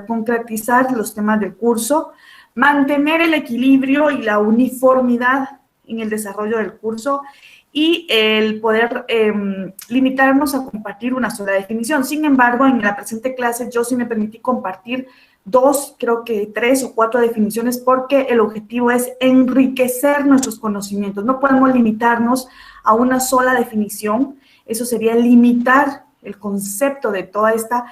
concretizar los temas del curso, mantener el equilibrio y la uniformidad en el desarrollo del curso y el poder limitarnos a compartir una sola definición. Sin embargo, en la presente clase yo sí me permití compartir 2, creo que 3 o 4 definiciones porque el objetivo es enriquecer nuestros conocimientos. No podemos limitarnos a una sola definición. Eso sería limitar el concepto de toda esta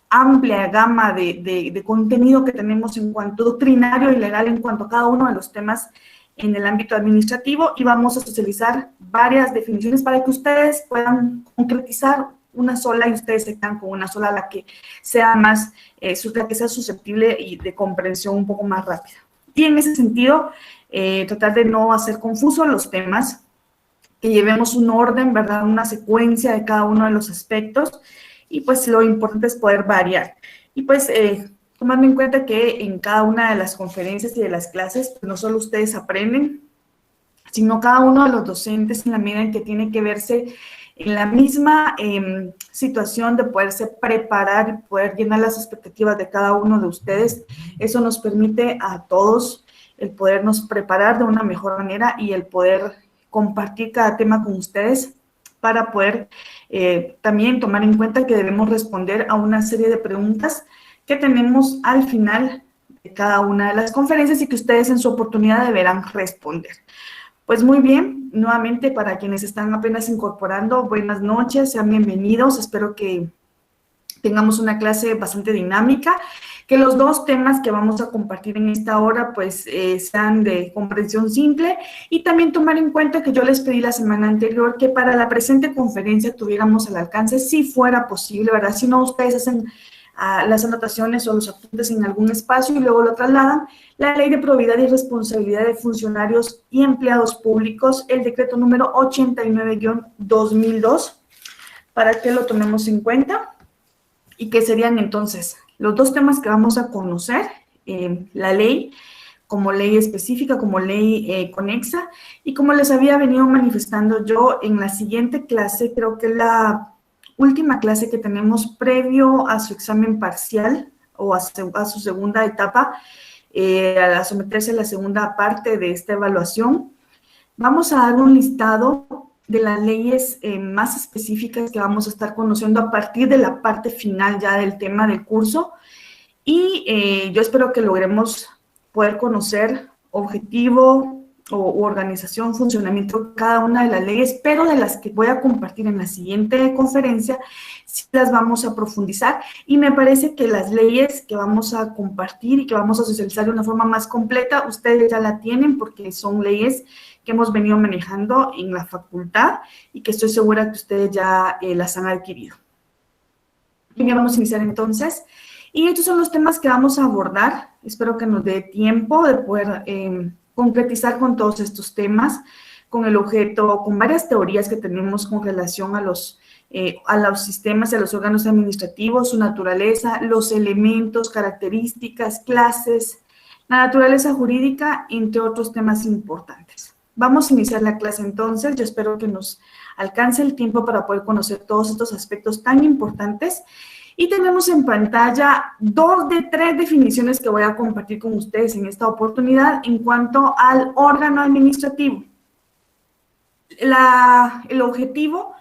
amplia gama de contenido que tenemos en cuanto doctrinario y legal en cuanto a cada uno de los temas en el ámbito administrativo, y vamos a socializar varias definiciones para que ustedes puedan concretizar una sola y ustedes se quedan con una sola, la que sea más, la que sea susceptible y de comprensión un poco más rápida. Y en ese sentido, tratar de no hacer confusos los temas, que llevemos un orden, ¿verdad? Una secuencia de cada uno de los aspectos, y pues lo importante es poder variar. Y pues tomando en cuenta que en cada una de las conferencias y de las clases, pues no solo ustedes aprenden, sino cada uno de los docentes en la medida en que tiene que verse en la misma situación de poderse preparar y poder llenar las expectativas de cada uno de ustedes. Eso nos permite a todos el podernos preparar de una mejor manera y el poder compartir cada tema con ustedes para poder también tomar en cuenta que debemos responder a una serie de preguntas que tenemos al final de cada una de las conferencias y que ustedes en su oportunidad deberán responder. Pues muy bien, nuevamente para quienes están apenas incorporando, buenas noches, sean bienvenidos, espero que tengamos una clase bastante dinámica, que los 2 temas que vamos a compartir en esta hora pues sean de comprensión simple, y también tomar en cuenta que yo les pedí la semana anterior que para la presente conferencia tuviéramos al alcance, si fuera posible, ¿verdad? Si no, ustedes hacen las anotaciones o los apuntes en algún espacio y luego lo trasladan, la Ley de Probidad y Responsabilidad de Funcionarios y Empleados Públicos, el decreto número 89-2002, para que lo tomemos en cuenta, y que serían entonces los 2 temas que vamos a conocer, la ley como ley específica, como ley conexa, y como les había venido manifestando yo en la siguiente clase, creo que la última clase que tenemos previo a su examen parcial o a su segunda etapa, a someterse a la segunda parte de esta evaluación, vamos a dar un listado de las leyes más específicas que vamos a estar conociendo a partir de la parte final ya del tema del curso, y yo espero que logremos poder conocer objetivo o organización, funcionamiento de cada una de las leyes, pero de las que voy a compartir en la siguiente conferencia, sí las vamos a profundizar, y me parece que las leyes que vamos a compartir y que vamos a socializar de una forma más completa, ustedes ya la tienen porque son leyes que hemos venido manejando en la facultad y que estoy segura que ustedes ya las han adquirido. Bien, vamos a iniciar entonces. Y estos son los temas que vamos a abordar. Espero que nos dé tiempo de poder concretizar con todos estos temas, con el objeto, con varias teorías que tenemos con relación a los sistemas y a los órganos administrativos, su naturaleza, los elementos, características, clases, la naturaleza jurídica, entre otros temas importantes. Vamos a iniciar la clase entonces. Yo espero que nos alcance el tiempo para poder conocer todos estos aspectos tan importantes. Y tenemos en pantalla 2 de 3 definiciones que voy a compartir con ustedes en esta oportunidad en cuanto al órgano administrativo. El objetivo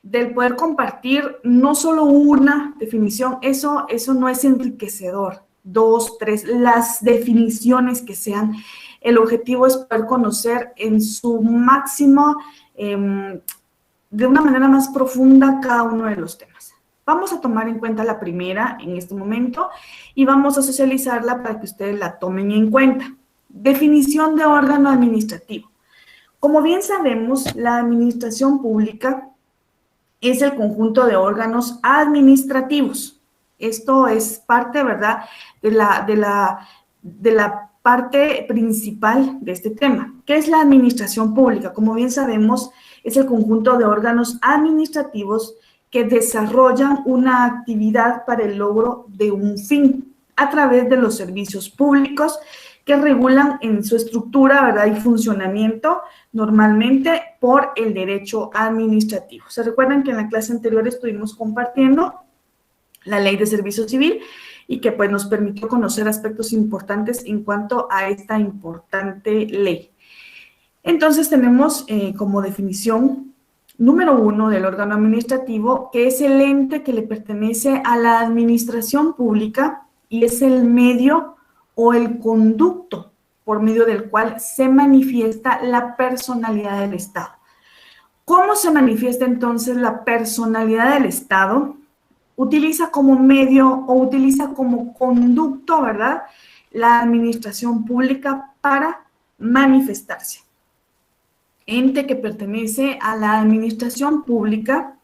del poder compartir no solo una definición, eso no es enriquecedor. 2, 3, las definiciones que sean. El objetivo es poder conocer en su máximo, de una manera más profunda, cada uno de los temas. Vamos a tomar en cuenta la primera en este momento y vamos a socializarla para que ustedes la tomen en cuenta. Definición de órgano administrativo. Como bien sabemos, la administración pública es el conjunto de órganos administrativos. Esto es parte, ¿verdad?, de la parte principal de este tema. ¿Qué es la administración pública? Como bien sabemos, es el conjunto de órganos administrativos que desarrollan una actividad para el logro de un fin a través de los servicios públicos que regulan en su estructura, ¿verdad?, y funcionamiento normalmente por el derecho administrativo. ¿Se recuerdan que en la clase anterior estuvimos compartiendo la Ley de Servicio Civil? y que pues nos permitió conocer aspectos importantes en cuanto a esta importante ley. Entonces tenemos como definición número 1 del órgano administrativo, que es el ente que le pertenece a la administración pública y es el medio o el conducto por medio del cual se manifiesta la personalidad del Estado. ¿Cómo se manifiesta entonces la personalidad del Estado? Utiliza como medio o utiliza como conducto, ¿verdad?, la administración pública para manifestarse. Ente que pertenece a la administración pública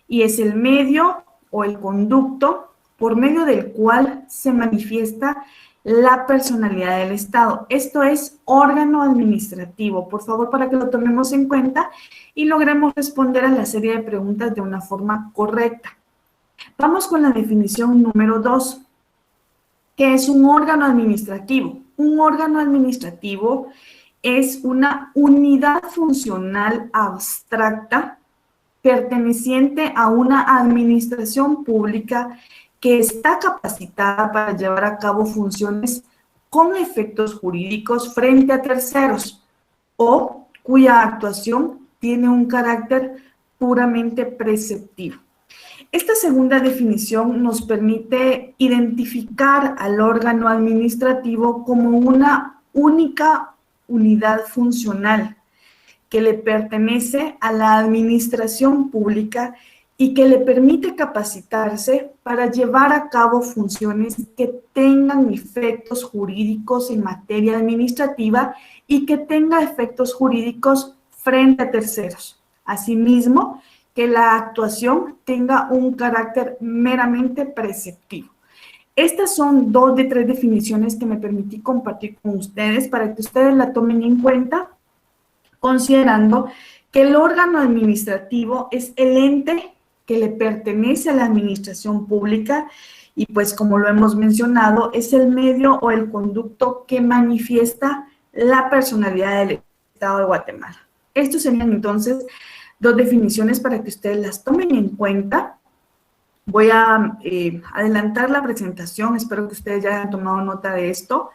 y es el medio o el conducto por medio del cual se manifiesta la personalidad del Estado. Esto es órgano administrativo. Por favor, para que lo tomemos en cuenta y logremos responder a la serie de preguntas de una forma correcta. Vamos con la definición número 2, que es un órgano administrativo. Un órgano administrativo es una unidad funcional abstracta perteneciente a una administración pública que está capacitada para llevar a cabo funciones con efectos jurídicos frente a terceros o cuya actuación tiene un carácter puramente preceptivo. Esta segunda definición nos permite identificar al órgano administrativo como una única unidad funcional que le pertenece a la administración pública y que le permite capacitarse para llevar a cabo funciones que tengan efectos jurídicos en materia administrativa y que tenga efectos jurídicos frente a terceros. Asimismo, que la actuación tenga un carácter meramente preceptivo. Estas son 2 de 3 definiciones que me permití compartir con ustedes para que ustedes la tomen en cuenta, considerando que el órgano administrativo es el ente que le pertenece a la administración pública y pues como lo hemos mencionado, es el medio o el conducto que manifiesta la personalidad del Estado de Guatemala. Estos serían entonces 2 definiciones para que ustedes las tomen en cuenta. Voy a adelantar la presentación, espero que ustedes ya hayan tomado nota de esto.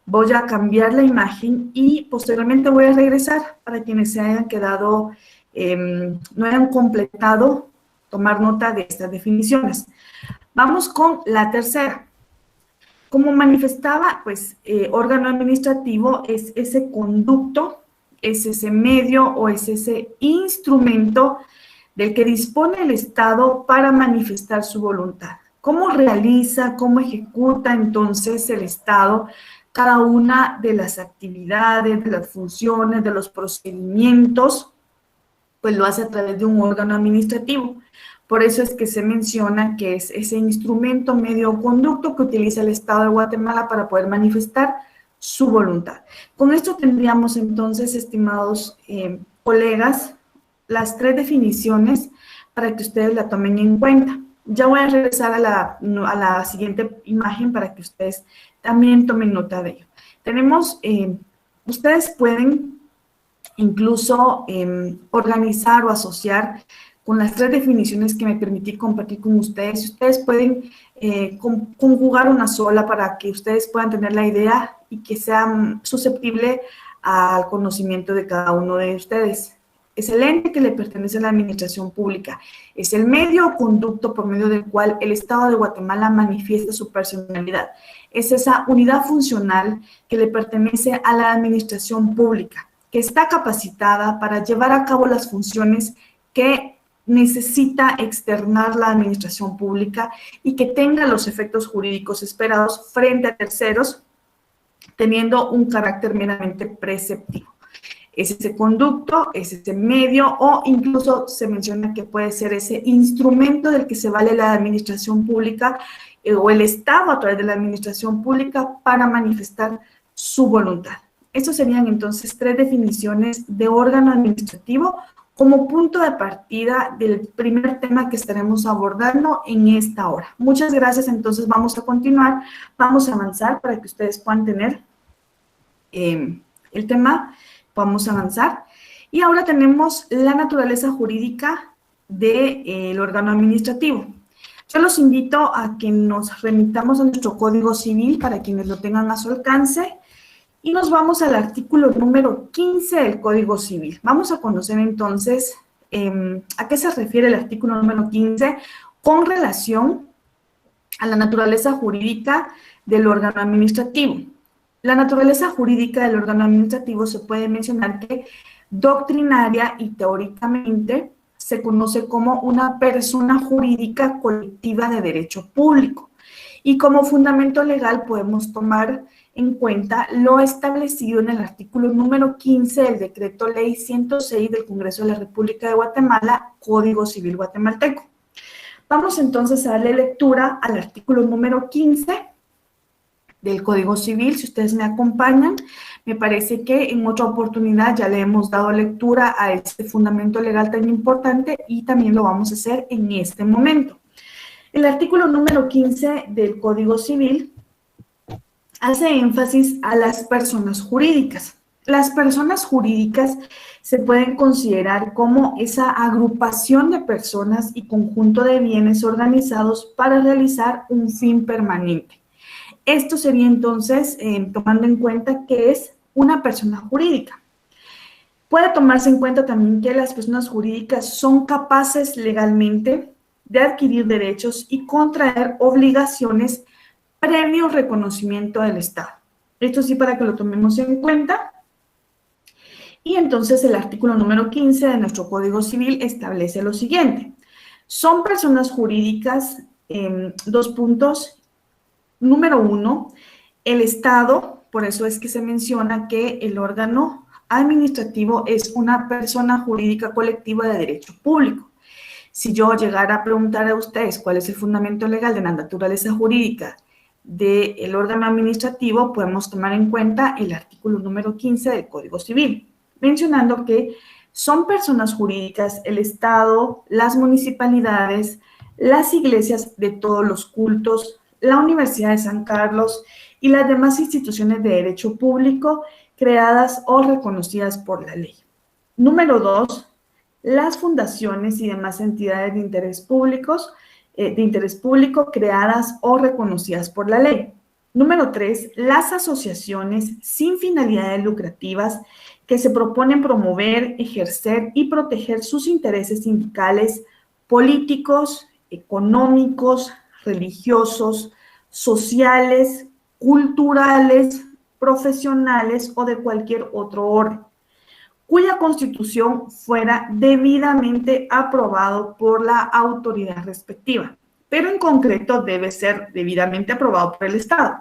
Voy a cambiar la imagen y posteriormente voy a regresar para quienes se hayan quedado, no hayan completado, tomar nota de estas definiciones. Vamos con la tercera. Como manifestaba, pues, órgano administrativo es ese conducto, es ese medio o es ese instrumento del que dispone el Estado para manifestar su voluntad. ¿Cómo realiza, cómo ejecuta entonces el Estado cada una de las actividades, de las funciones, de los procedimientos? Pues lo hace a través de un órgano administrativo. Por eso es que se menciona que es ese instrumento, medio o conducto que utiliza el Estado de Guatemala para poder manifestar su voluntad. Con esto tendríamos entonces, estimados colegas, las 3 definiciones para que ustedes la tomen en cuenta. Ya voy a regresar a la siguiente imagen para que ustedes también tomen nota de ello. Tenemos, ustedes pueden incluso organizar o asociar con las 3 definiciones que me permití compartir con ustedes. Ustedes pueden conjugar una sola para que ustedes puedan tener la idea y que sea susceptible al conocimiento de cada uno de ustedes. Es el ente que le pertenece a la administración pública. Es el medio o conducto por medio del cual el Estado de Guatemala manifiesta su personalidad. Es esa unidad funcional que le pertenece a la administración pública, que está capacitada para llevar a cabo las funciones que necesita externar la administración pública y que tenga los efectos jurídicos esperados frente a terceros, teniendo un carácter meramente preceptivo. Es ese conducto, es ese medio o incluso se menciona que puede ser ese instrumento del que se vale la administración pública o el Estado a través de la administración pública para manifestar su voluntad. Estas serían entonces 3 definiciones de órgano administrativo como punto de partida del primer tema que estaremos abordando en esta hora. Muchas gracias, entonces vamos a continuar, vamos a avanzar para que ustedes puedan tener el tema. Vamos a avanzar. Y ahora tenemos la naturaleza jurídica del órgano administrativo. Yo los invito a que nos remitamos a nuestro Código Civil para quienes lo tengan a su alcance y nos vamos al artículo número 15 del Código Civil. Vamos a conocer entonces a qué se refiere el artículo número 15 con relación a la naturaleza jurídica del órgano administrativo. La naturaleza jurídica del órgano administrativo se puede mencionar que doctrinaria y teóricamente se conoce como una persona jurídica colectiva de derecho público. Y como fundamento legal podemos tomar en cuenta lo establecido en el artículo número 15 del Decreto Ley 106 del Congreso de la República de Guatemala, Código Civil Guatemalteco. Vamos entonces a darle lectura al artículo número 15 del Código Civil. Si ustedes me acompañan, me parece que en otra oportunidad ya le hemos dado lectura a este fundamento legal tan importante y también lo vamos a hacer en este momento. El artículo número 15 del Código Civil hace énfasis a las personas jurídicas. Las personas jurídicas se pueden considerar como esa agrupación de personas y conjunto de bienes organizados para realizar un fin permanente. Esto sería entonces, tomando en cuenta que es una persona jurídica. Puede tomarse en cuenta también que las personas jurídicas son capaces legalmente de adquirir derechos y contraer obligaciones previo reconocimiento del Estado. Esto sí, para que lo tomemos en cuenta. Y entonces el artículo número 15 de nuestro Código Civil establece lo siguiente. Son personas jurídicas, dos puntos. Número 1, el Estado, por eso es que se menciona que el órgano administrativo es una persona jurídica colectiva de derecho público. Si yo llegara a preguntar a ustedes cuál es el fundamento legal de la naturaleza jurídica del órgano administrativo, podemos tomar en cuenta el artículo número 15 del Código Civil, mencionando que son personas jurídicas el Estado, las municipalidades, las iglesias de todos los cultos, la Universidad de San Carlos y las demás instituciones de derecho público creadas o reconocidas por la ley. Número 2, las fundaciones y demás entidades de interés público creadas o reconocidas por la ley. Número 3, las asociaciones sin finalidades lucrativas que se proponen promover, ejercer y proteger sus intereses sindicales, políticos, económicos, religiosos, sociales, culturales, profesionales o de cualquier otro orden, cuya constitución fuera debidamente aprobado por la autoridad respectiva, pero en concreto debe ser debidamente aprobado por el Estado.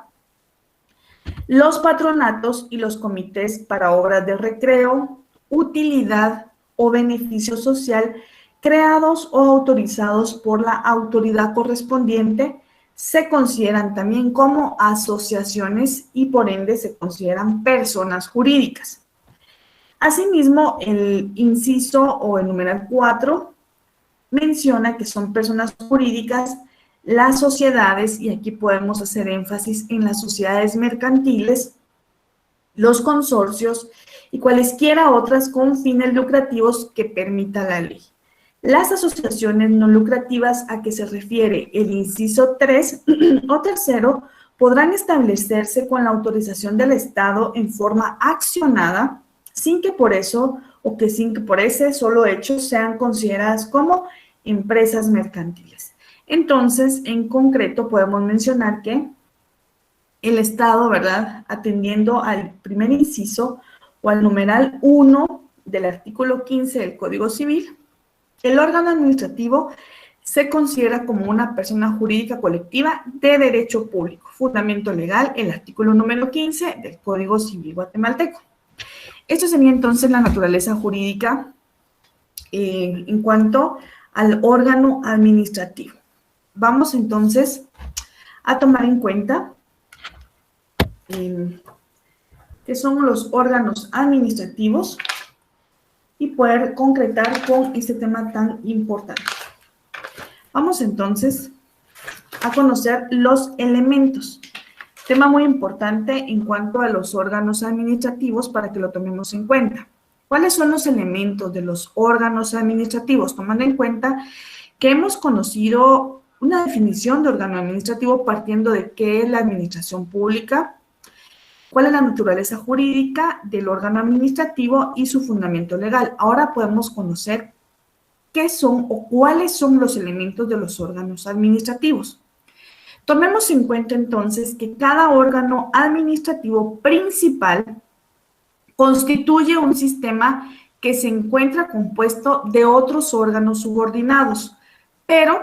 Los patronatos y los comités para obras de recreo, utilidad o beneficio social creados o autorizados por la autoridad correspondiente se consideran también como asociaciones y por ende se consideran personas jurídicas. Asimismo, el inciso o el numeral 4 menciona que son personas jurídicas las sociedades, y aquí podemos hacer énfasis en las sociedades mercantiles, los consorcios y cualesquiera otras con fines lucrativos que permita la ley. Las asociaciones no lucrativas a que se refiere el inciso 3 o tercero podrán establecerse con la autorización del Estado en forma accionada sin que por eso o que sin que por ese solo hecho sean consideradas como empresas mercantiles. Entonces, en concreto, podemos mencionar que el Estado, ¿verdad?, atendiendo al primer inciso o al numeral 1 del artículo 15 del Código Civil, el órgano administrativo se considera como una persona jurídica colectiva de derecho público. Fundamento legal, el artículo número 15 del Código Civil guatemalteco. Esto sería entonces la naturaleza jurídica en cuanto al órgano administrativo. Vamos entonces a tomar en cuenta qué son los órganos administrativos y poder concretar con este tema tan importante. Vamos entonces a conocer los elementos. Tema muy importante en cuanto a los órganos administrativos para que lo tomemos en cuenta. ¿Cuáles son los elementos de los órganos administrativos? Tomando en cuenta que hemos conocido una definición de órgano administrativo partiendo de qué es la administración pública, cuál es la naturaleza jurídica del órgano administrativo y su fundamento legal. Ahora podemos conocer qué son o cuáles son los elementos de los órganos administrativos. Tomemos en cuenta entonces que cada órgano administrativo principal constituye un sistema que se encuentra compuesto de otros órganos subordinados, pero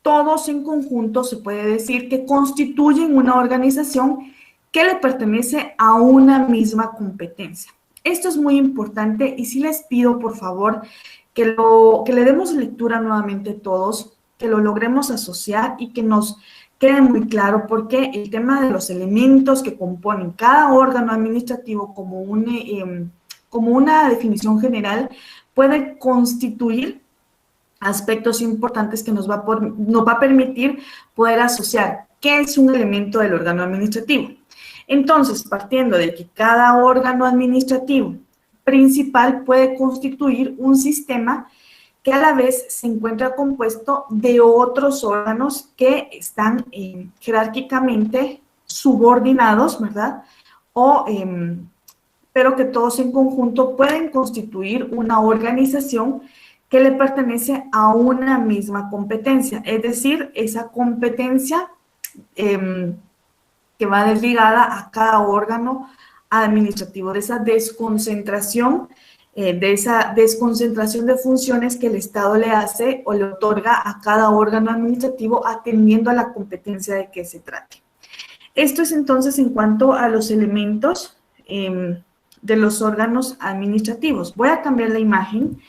todos en conjunto se puede decir que constituyen una organización que le pertenece a una misma competencia. Esto es muy importante y sí les pido, por favor, que le demos lectura nuevamente todos, que lo logremos asociar y que nos quede muy claro, porque el tema de los elementos que componen cada órgano administrativo como una definición general puede constituir aspectos importantes que nos va a permitir poder asociar qué es un elemento del órgano administrativo. Entonces, partiendo de que cada órgano administrativo principal puede constituir un sistema que a la vez se encuentra compuesto de otros órganos que están jerárquicamente subordinados, ¿verdad? Pero que todos en conjunto pueden constituir una organización que le pertenece a una misma competencia, es decir, esa competencia que va desligada a cada órgano administrativo, de esa desconcentración de funciones que el Estado le hace o le otorga a cada órgano administrativo atendiendo a la competencia de que se trate. Esto es entonces en cuanto a los elementos de los órganos administrativos. Voy a cambiar la imagen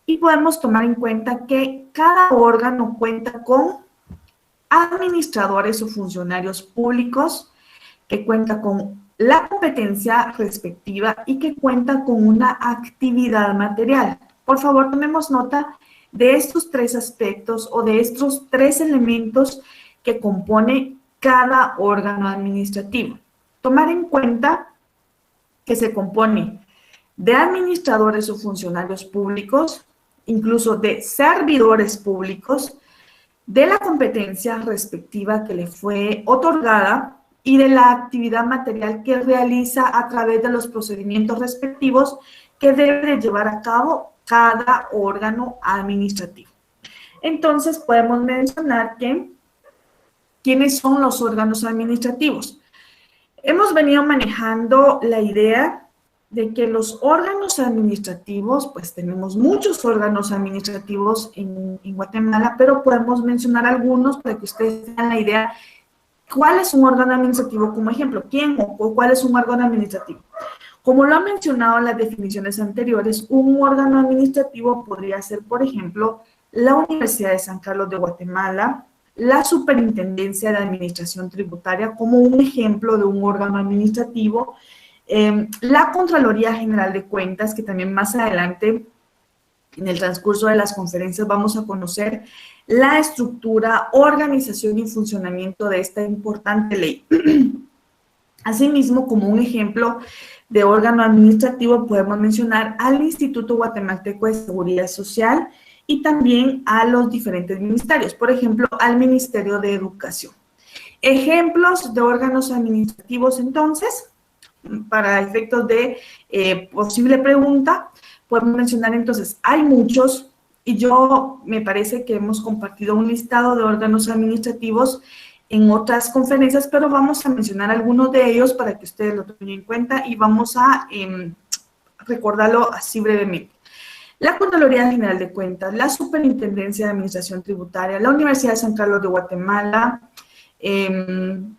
y podemos tomar en cuenta que cada órgano cuenta con administradores o funcionarios públicos, que cuenta con la competencia respectiva y que cuenta con una actividad material. Por favor, tomemos nota de estos tres aspectos o de estos tres elementos que compone cada órgano administrativo. Tomar en cuenta que se compone de administradores o funcionarios públicos, incluso de servidores públicos, de la competencia respectiva que le fue otorgada y de la actividad material que realiza a través de los procedimientos respectivos que debe de llevar a cabo cada órgano administrativo. Entonces, podemos mencionar ¿quiénes son los órganos administrativos? Hemos venido manejando la idea de que los órganos administrativos, pues tenemos muchos órganos administrativos en Guatemala, pero podemos mencionar algunos para que ustedes tengan la idea. ¿Cuál es un órgano administrativo como ejemplo? ¿Quién o cuál es un órgano administrativo? Como lo han mencionado en las definiciones anteriores, un órgano administrativo podría ser, por ejemplo, la Universidad de San Carlos de Guatemala, la Superintendencia de Administración Tributaria, como un ejemplo de un órgano administrativo, la Contraloría General de Cuentas, que también más adelante en el transcurso de las conferencias vamos a conocer la estructura, organización y funcionamiento de esta importante ley. Asimismo, como un ejemplo de órgano administrativo, podemos mencionar al Instituto Guatemalteco de Seguridad Social y también a los diferentes ministerios, por ejemplo, al Ministerio de Educación. Ejemplos de órganos administrativos, entonces, para efectos de posible pregunta, podemos mencionar entonces, hay muchos, y me parece que hemos compartido un listado de órganos administrativos en otras conferencias, pero vamos a mencionar algunos de ellos para que ustedes lo tomen en cuenta y vamos a recordarlo así brevemente. La Contraloría General de Cuentas, la Superintendencia de Administración Tributaria, la Universidad de San Carlos de Guatemala, el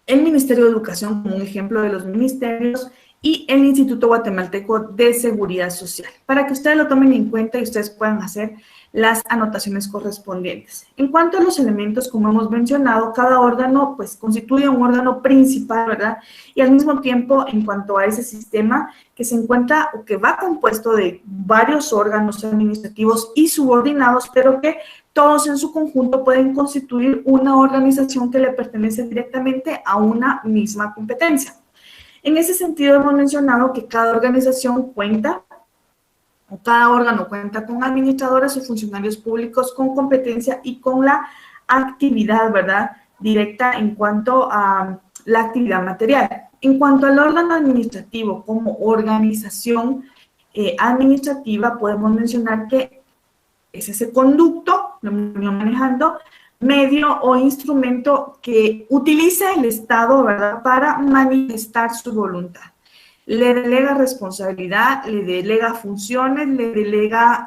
Ministerio de Educación como un ejemplo de los ministerios y el Instituto Guatemalteco de Seguridad Social, para que ustedes lo tomen en cuenta y ustedes puedan hacer las anotaciones correspondientes. En cuanto a los elementos, como hemos mencionado, cada órgano pues constituye un órgano principal, ¿verdad? Y al mismo tiempo, en cuanto a ese sistema que se encuentra o que va compuesto de varios órganos administrativos y subordinados, pero que todos en su conjunto pueden constituir una organización que le pertenece directamente a una misma competencia. En ese sentido, hemos mencionado que cada organización cuenta o cada órgano cuenta con administradores o funcionarios públicos con competencia y con la actividad, ¿verdad?, directa en cuanto a la actividad material. En cuanto al órgano administrativo como organización administrativa, podemos mencionar que es ese conducto, lo hemos venido manejando, medio o instrumento que utiliza el Estado, ¿verdad?, para manifestar su voluntad. Le delega responsabilidad, le delega funciones, le delega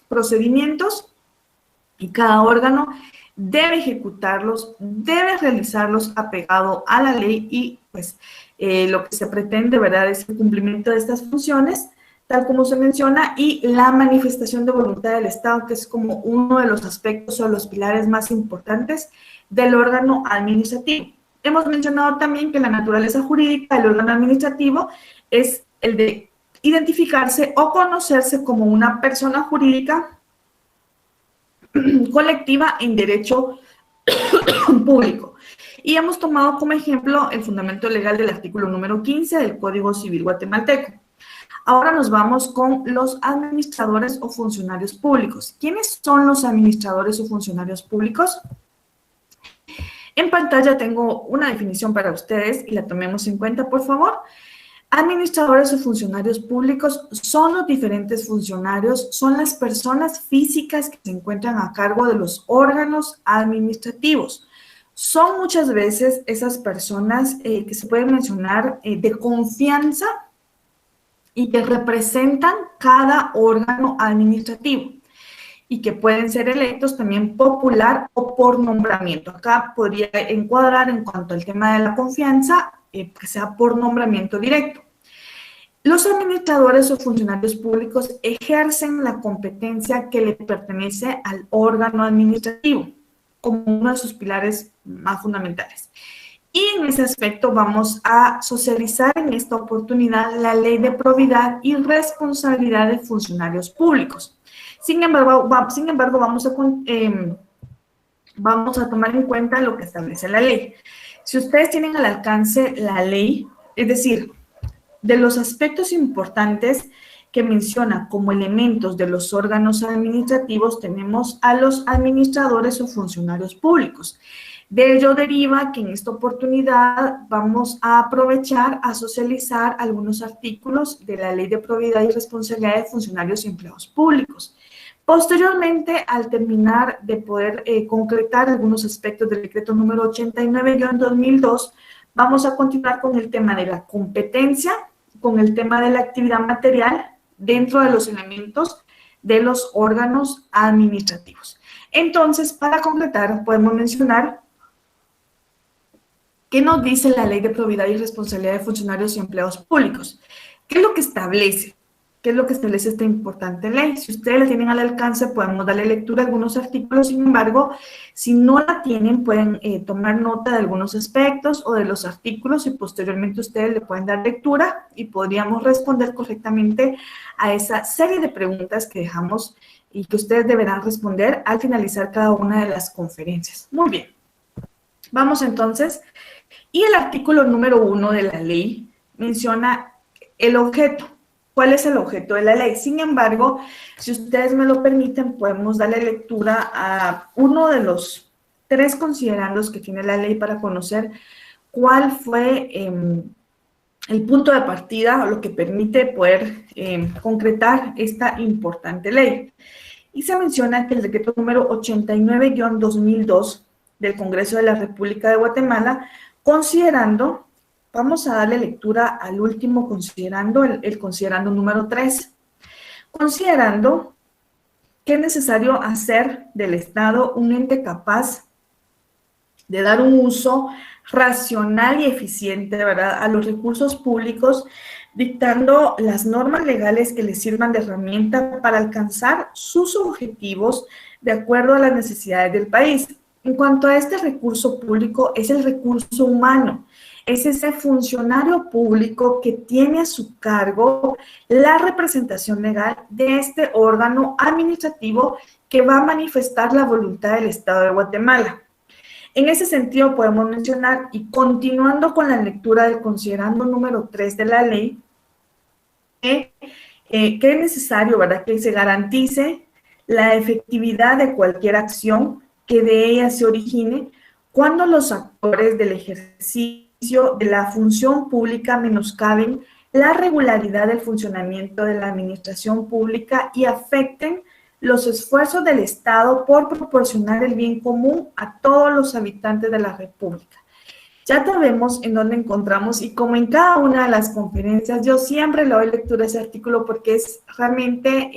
procedimientos, y cada órgano debe ejecutarlos, debe realizarlos apegado a la ley y pues lo que se pretende, ¿verdad?, es el cumplimiento de estas funciones, tal como se menciona, y la manifestación de voluntad del Estado, que es como uno de los aspectos o los pilares más importantes del órgano administrativo. Hemos mencionado también que la naturaleza jurídica del órgano administrativo es el de identificarse o conocerse como una persona jurídica colectiva en derecho público. Y hemos tomado como ejemplo el fundamento legal del artículo número 15 del Código Civil guatemalteco. Ahora nos vamos con los administradores o funcionarios públicos. ¿Quiénes son los administradores o funcionarios públicos? En pantalla tengo una definición para ustedes y la tomemos en cuenta, por favor. Administradores o funcionarios públicos son los diferentes funcionarios, son las personas físicas que se encuentran a cargo de los órganos administrativos. Son muchas veces esas personas que se pueden mencionar de confianza y que representan cada órgano administrativo y que pueden ser electos también popular o por nombramiento. Acá podría encuadrar en cuanto al tema de la confianza, que sea por nombramiento directo. Los administradores o funcionarios públicos ejercen la competencia que le pertenece al órgano administrativo como uno de sus pilares más fundamentales. Y en ese aspecto vamos a socializar en esta oportunidad la Ley de Probidad y Responsabilidad de Funcionarios Públicos. Sin embargo, vamos a tomar en cuenta lo que establece la ley. Si ustedes tienen al alcance la ley, es decir, de los aspectos importantes que menciona como elementos de los órganos administrativos, tenemos a los administradores o funcionarios públicos. De ello deriva que en esta oportunidad vamos a aprovechar a socializar algunos artículos de la Ley de Probidad y Responsabilidad de Funcionarios y Empleados Públicos. Posteriormente, al terminar de poder concretar algunos aspectos del decreto número 89-2002, vamos a continuar con el tema de la competencia, con el tema de la actividad material dentro de los elementos de los órganos administrativos. Entonces, para concretar, podemos mencionar ¿qué nos dice la Ley de Probidad y Responsabilidad de Funcionarios y Empleados Públicos? ¿Qué es lo que establece? ¿Qué es lo que establece esta importante ley? Si ustedes la tienen al alcance, podemos darle lectura a algunos artículos. Sin embargo, si no la tienen, pueden tomar nota de algunos aspectos o de los artículos y posteriormente ustedes le pueden dar lectura y podríamos responder correctamente a esa serie de preguntas que dejamos y que ustedes deberán responder al finalizar cada una de las conferencias. Muy bien. Vamos entonces. Y el artículo número 1 de la ley menciona el objeto. ¿Cuál es el objeto de la ley? Sin embargo, si ustedes me lo permiten, podemos darle lectura a uno de los 3 considerandos que tiene la ley para conocer cuál fue el punto de partida o lo que permite poder concretar esta importante ley. Y se menciona que el decreto número 89-2002 del Congreso de la República de Guatemala, considerando, vamos a darle lectura al último considerando, el considerando número 3, considerando que es necesario hacer del Estado un ente capaz de dar un uso racional y eficiente, ¿verdad?, a los recursos públicos, dictando las normas legales que les sirvan de herramienta para alcanzar sus objetivos de acuerdo a las necesidades del país. En cuanto a este recurso público, es el recurso humano, es ese funcionario público que tiene a su cargo la representación legal de este órgano administrativo que va a manifestar la voluntad del Estado de Guatemala. En ese sentido, podemos mencionar, y continuando con la lectura del considerando número 3 de la ley, que que es necesario, ¿verdad?, que se garantice la efectividad de cualquier acción que de ella se origine cuando los actores del ejercicio de la función pública menoscaben la regularidad del funcionamiento de la administración pública y afecten los esfuerzos del Estado por proporcionar el bien común a todos los habitantes de la República. Ya sabemos en dónde encontramos, y como en cada una de las conferencias, yo siempre le doy lectura a ese artículo porque es realmente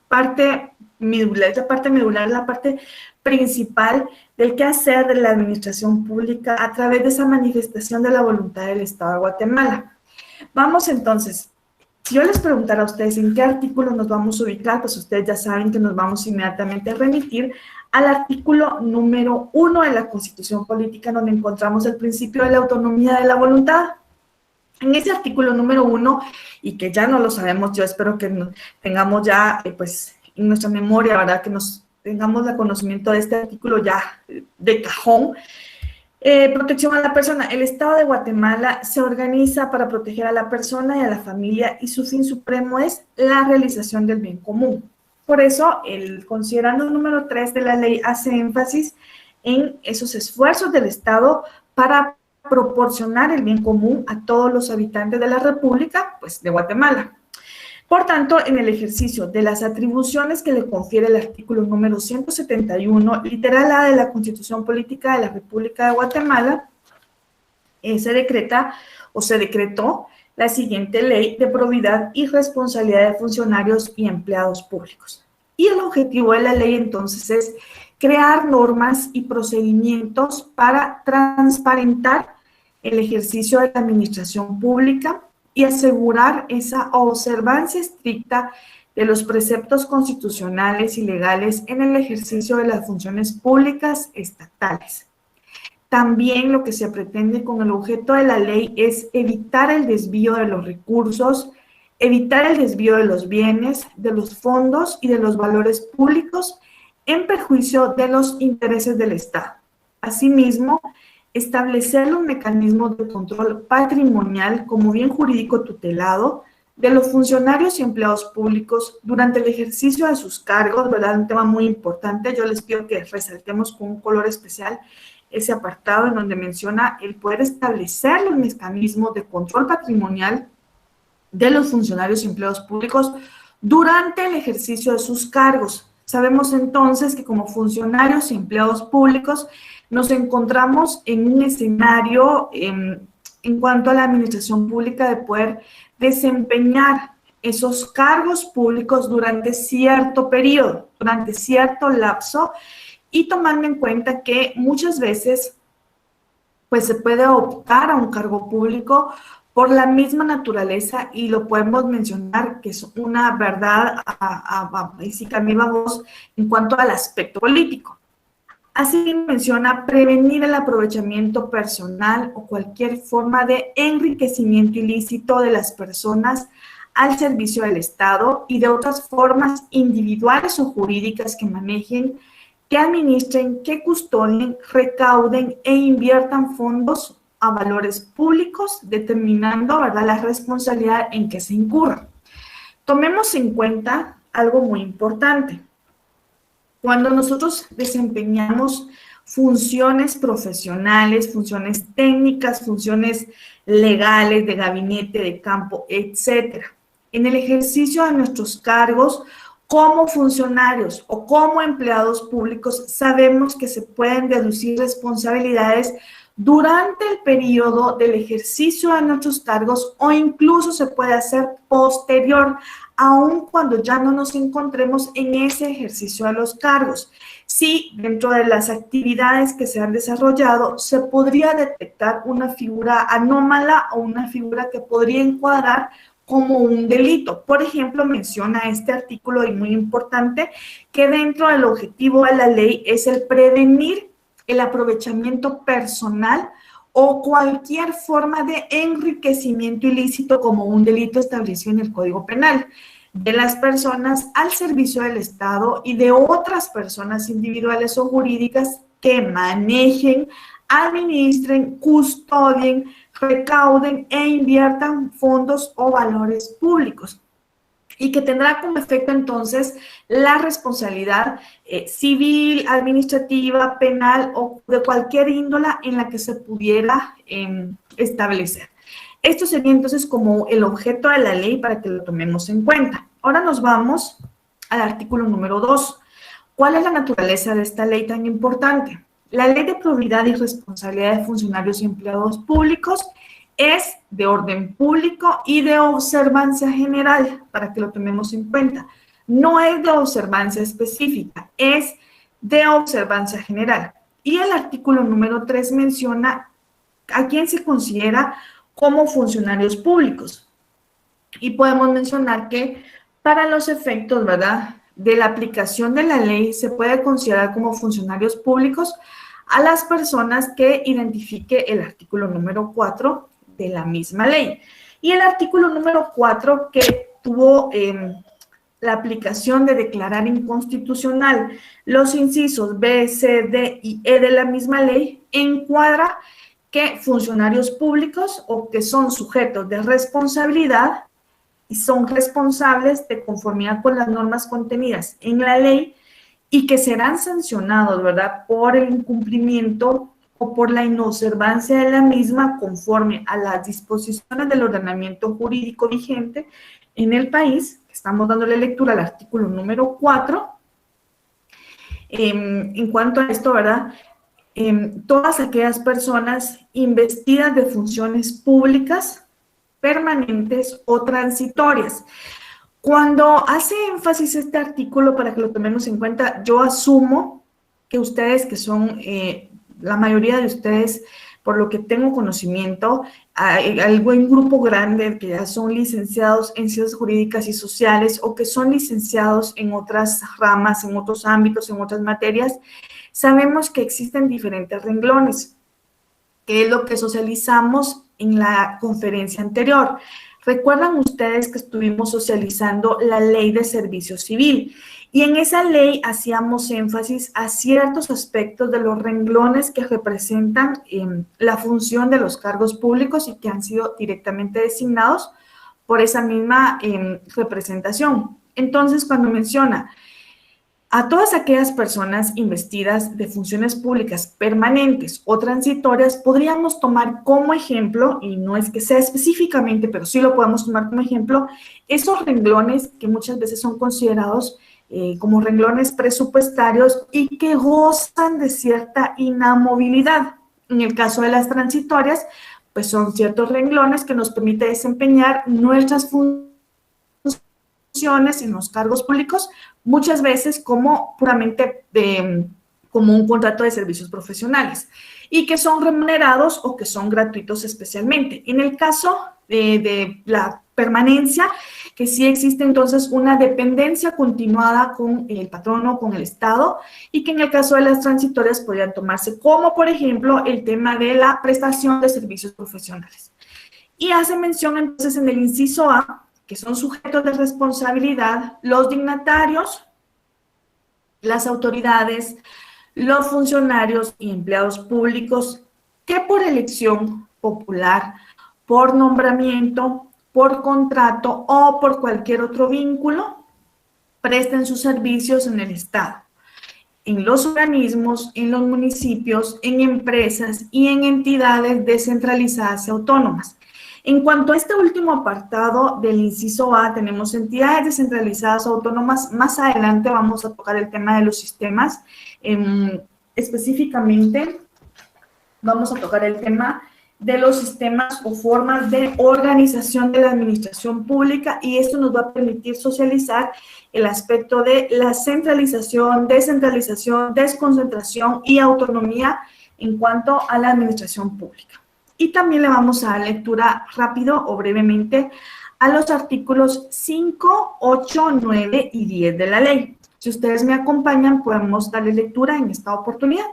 parte medular, la parte principal del quehacer de la administración pública a través de esa manifestación de la voluntad del Estado de Guatemala. Vamos entonces, si yo les preguntara a ustedes en qué artículo nos vamos a ubicar, pues ustedes ya saben que nos vamos inmediatamente a remitir al artículo número 1 de la Constitución Política, donde encontramos el principio de la autonomía de la voluntad. En ese artículo número 1, y que ya no lo sabemos, yo espero que tengamos ya pues en nuestra memoria, ¿verdad?, que nos tengamos el conocimiento de este artículo ya de cajón. Protección a la persona. El Estado de Guatemala se organiza para proteger a la persona y a la familia, y su fin supremo es la realización del bien común. Por eso, el considerando número 3 de la ley hace énfasis en esos esfuerzos del Estado para proporcionar el bien común a todos los habitantes de la República, pues, de Guatemala. Por tanto, en el ejercicio de las atribuciones que le confiere el artículo número 171, literal A de la Constitución Política de la República de Guatemala, se decreta o se decretó la siguiente ley de probidad y responsabilidad de funcionarios y empleados públicos. Y el objetivo de la ley entonces es crear normas y procedimientos para transparentar el ejercicio de la administración pública y asegurar esa observancia estricta de los preceptos constitucionales y legales en el ejercicio de las funciones públicas estatales. También lo que se pretende con el objeto de la ley es evitar el desvío de los recursos, evitar el desvío de los bienes, de los fondos y de los valores públicos en perjuicio de los intereses del Estado. Asimismo, establecer los mecanismos de control patrimonial como bien jurídico tutelado de los funcionarios y empleados públicos durante el ejercicio de sus cargos, ¿verdad? Un tema muy importante. Yo les pido que resaltemos con un color especial ese apartado en donde menciona el poder establecer los mecanismos de control patrimonial de los funcionarios y empleados públicos durante el ejercicio de sus cargos. Sabemos entonces que como funcionarios y empleados públicos nos encontramos en un escenario en cuanto a la administración pública de poder desempeñar esos cargos públicos durante cierto periodo, durante cierto lapso, y tomando en cuenta que muchas veces pues se puede optar a un cargo público por la misma naturaleza, y lo podemos mencionar que es una verdad a viva voz en cuanto al aspecto político. Así menciona prevenir el aprovechamiento personal o cualquier forma de enriquecimiento ilícito de las personas al servicio del Estado y de otras formas individuales o jurídicas que manejen, que administren, que custodien, recauden e inviertan fondos a valores públicos, determinando, ¿verdad?, la responsabilidad en que se incurra. Tomemos en cuenta algo muy importante. Cuando nosotros desempeñamos funciones profesionales, funciones técnicas, funciones legales, de gabinete, de campo, etcétera, en el ejercicio de nuestros cargos como funcionarios o como empleados públicos, sabemos que se pueden deducir responsabilidades durante el periodo del ejercicio de nuestros cargos, o incluso se puede hacer posterior, aun cuando ya no nos encontremos en ese ejercicio de los cargos. Si dentro de las actividades que se han desarrollado se podría detectar una figura anómala o una figura que podría encuadrar como un delito. Por ejemplo, menciona este artículo, y muy importante, que dentro del objetivo de la ley es el prevenir el aprovechamiento personal o cualquier forma de enriquecimiento ilícito como un delito establecido en el Código Penal de las personas al servicio del Estado y de otras personas individuales o jurídicas que manejen, administren, custodien, recauden e inviertan fondos o valores públicos. y que tendrá como efecto entonces la responsabilidad civil, administrativa, penal o de cualquier índola en la que se pudiera establecer. Esto sería entonces como el objeto de la ley para que lo tomemos en cuenta. Ahora nos vamos al artículo número 2. ¿Cuál es la naturaleza de esta ley tan importante? La Ley de Probidad y Responsabilidad de Funcionarios y Empleados Públicos es de orden público y de observancia general, para que lo tomemos en cuenta. No es de observancia específica, es de observancia general. Y el artículo número 3 menciona a quién se considera como funcionarios públicos. Y podemos mencionar que para los efectos, ¿verdad?, de la aplicación de la ley se puede considerar como funcionarios públicos a las personas que identifique el artículo número 4 de la misma ley. Y el artículo número 4 que tuvo la aplicación de declarar inconstitucional los incisos B, C, D y E de la misma ley encuadra que funcionarios públicos o que son sujetos de responsabilidad y son responsables de conformidad con las normas contenidas en la ley y que serán sancionados, ¿verdad?, por el incumplimiento o por la inobservancia de la misma conforme a las disposiciones del ordenamiento jurídico vigente en el país. Estamos dándole lectura al artículo número 4. En cuanto a esto, ¿verdad?, todas aquellas personas investidas de funciones públicas permanentes o transitorias. Cuando hace énfasis este artículo, para que lo tomemos en cuenta, yo asumo que ustedes, que son la mayoría de ustedes, por lo que tengo conocimiento, hay buen grupo grande que ya son licenciados en ciencias jurídicas y sociales o que son licenciados en otras ramas, en otros ámbitos, en otras materias, sabemos que existen diferentes renglones, que es lo que socializamos en la conferencia anterior. Recuerdan ustedes que estuvimos socializando la Ley de Servicio Civil y en esa ley hacíamos énfasis a ciertos aspectos de los renglones que representan la función de los cargos públicos y que han sido directamente designados por esa misma representación. Entonces, cuando menciona a todas aquellas personas investidas de funciones públicas permanentes o transitorias, podríamos tomar como ejemplo, y no es que sea específicamente, pero sí lo podemos tomar como ejemplo, esos renglones que muchas veces son considerados como renglones presupuestarios y que gozan de cierta inamovilidad. En el caso de las transitorias, pues son ciertos renglones que nos permite desempeñar nuestras funciones en los cargos públicos, muchas veces como puramente como un contrato de servicios profesionales y que son remunerados o que son gratuitos especialmente. En el caso de la permanencia, que sí existe entonces una dependencia continuada con el patrono, con el Estado, y que en el caso de las transitorias podrían tomarse como, por ejemplo, el tema de la prestación de servicios profesionales. Y hace mención entonces en el inciso A, que son sujetos de responsabilidad, los dignatarios, las autoridades, los funcionarios y empleados públicos que por elección popular, por nombramiento, por contrato o por cualquier otro vínculo, presten sus servicios en el Estado, en los organismos, en los municipios, en empresas y en entidades descentralizadas y autónomas. En cuanto a este último apartado del inciso A, tenemos entidades descentralizadas o autónomas. Más adelante vamos a tocar el tema de los sistemas. Específicamente, vamos a tocar el tema de los sistemas o formas de organización de la administración pública y esto nos va a permitir socializar el aspecto de la centralización, descentralización, desconcentración y autonomía en cuanto a la administración pública. Y también le vamos a dar lectura rápido o brevemente a los artículos 5, 8, 9 y 10 de la ley. Si ustedes me acompañan, podemos darle lectura en esta oportunidad.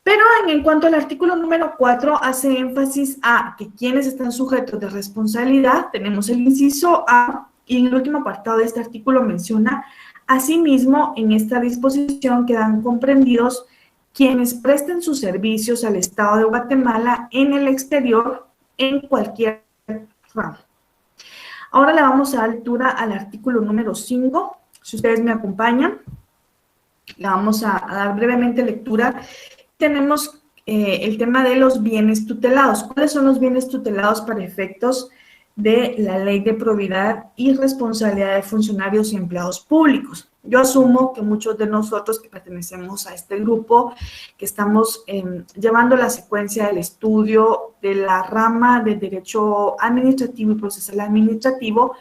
Pero en cuanto al artículo número 4, hace énfasis a que quienes están sujetos de responsabilidad, tenemos el inciso A, y en el último apartado de este artículo menciona, asimismo, en esta disposición quedan comprendidos quienes presten sus servicios al Estado de Guatemala en el exterior, en cualquier ramo. Ahora le vamos a dar lectura al artículo número 5. Si ustedes me acompañan, le vamos a dar brevemente lectura. Tenemos el tema de los bienes tutelados. ¿Cuáles son los bienes tutelados para efectos de la Ley de Probidad y Responsabilidad de Funcionarios y Empleados Públicos? Yo asumo que muchos de nosotros que pertenecemos a este grupo, que estamos llevando la secuencia del estudio de la rama de Derecho Administrativo y Procesal Administrativo,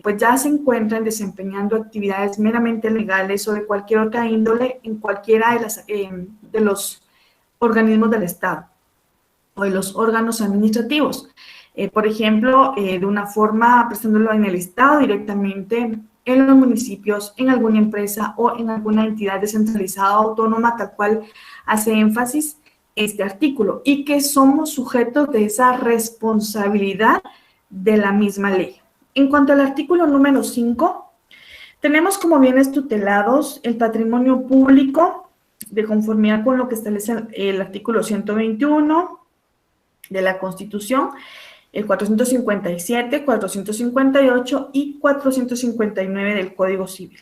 pues ya se encuentran desempeñando actividades meramente legales o de cualquier otra índole en cualquiera de los organismos del Estado o de los órganos administrativos. Por ejemplo, de una forma prestándolo en el Estado directamente, en los municipios, en alguna empresa o en alguna entidad descentralizada o autónoma, tal cual hace énfasis este artículo, y que somos sujetos de esa responsabilidad de la misma ley. En cuanto al artículo número 5, tenemos como bienes tutelados el patrimonio público de conformidad con lo que establece el artículo 121 de la Constitución, el 457, 458 y 459 del Código Civil.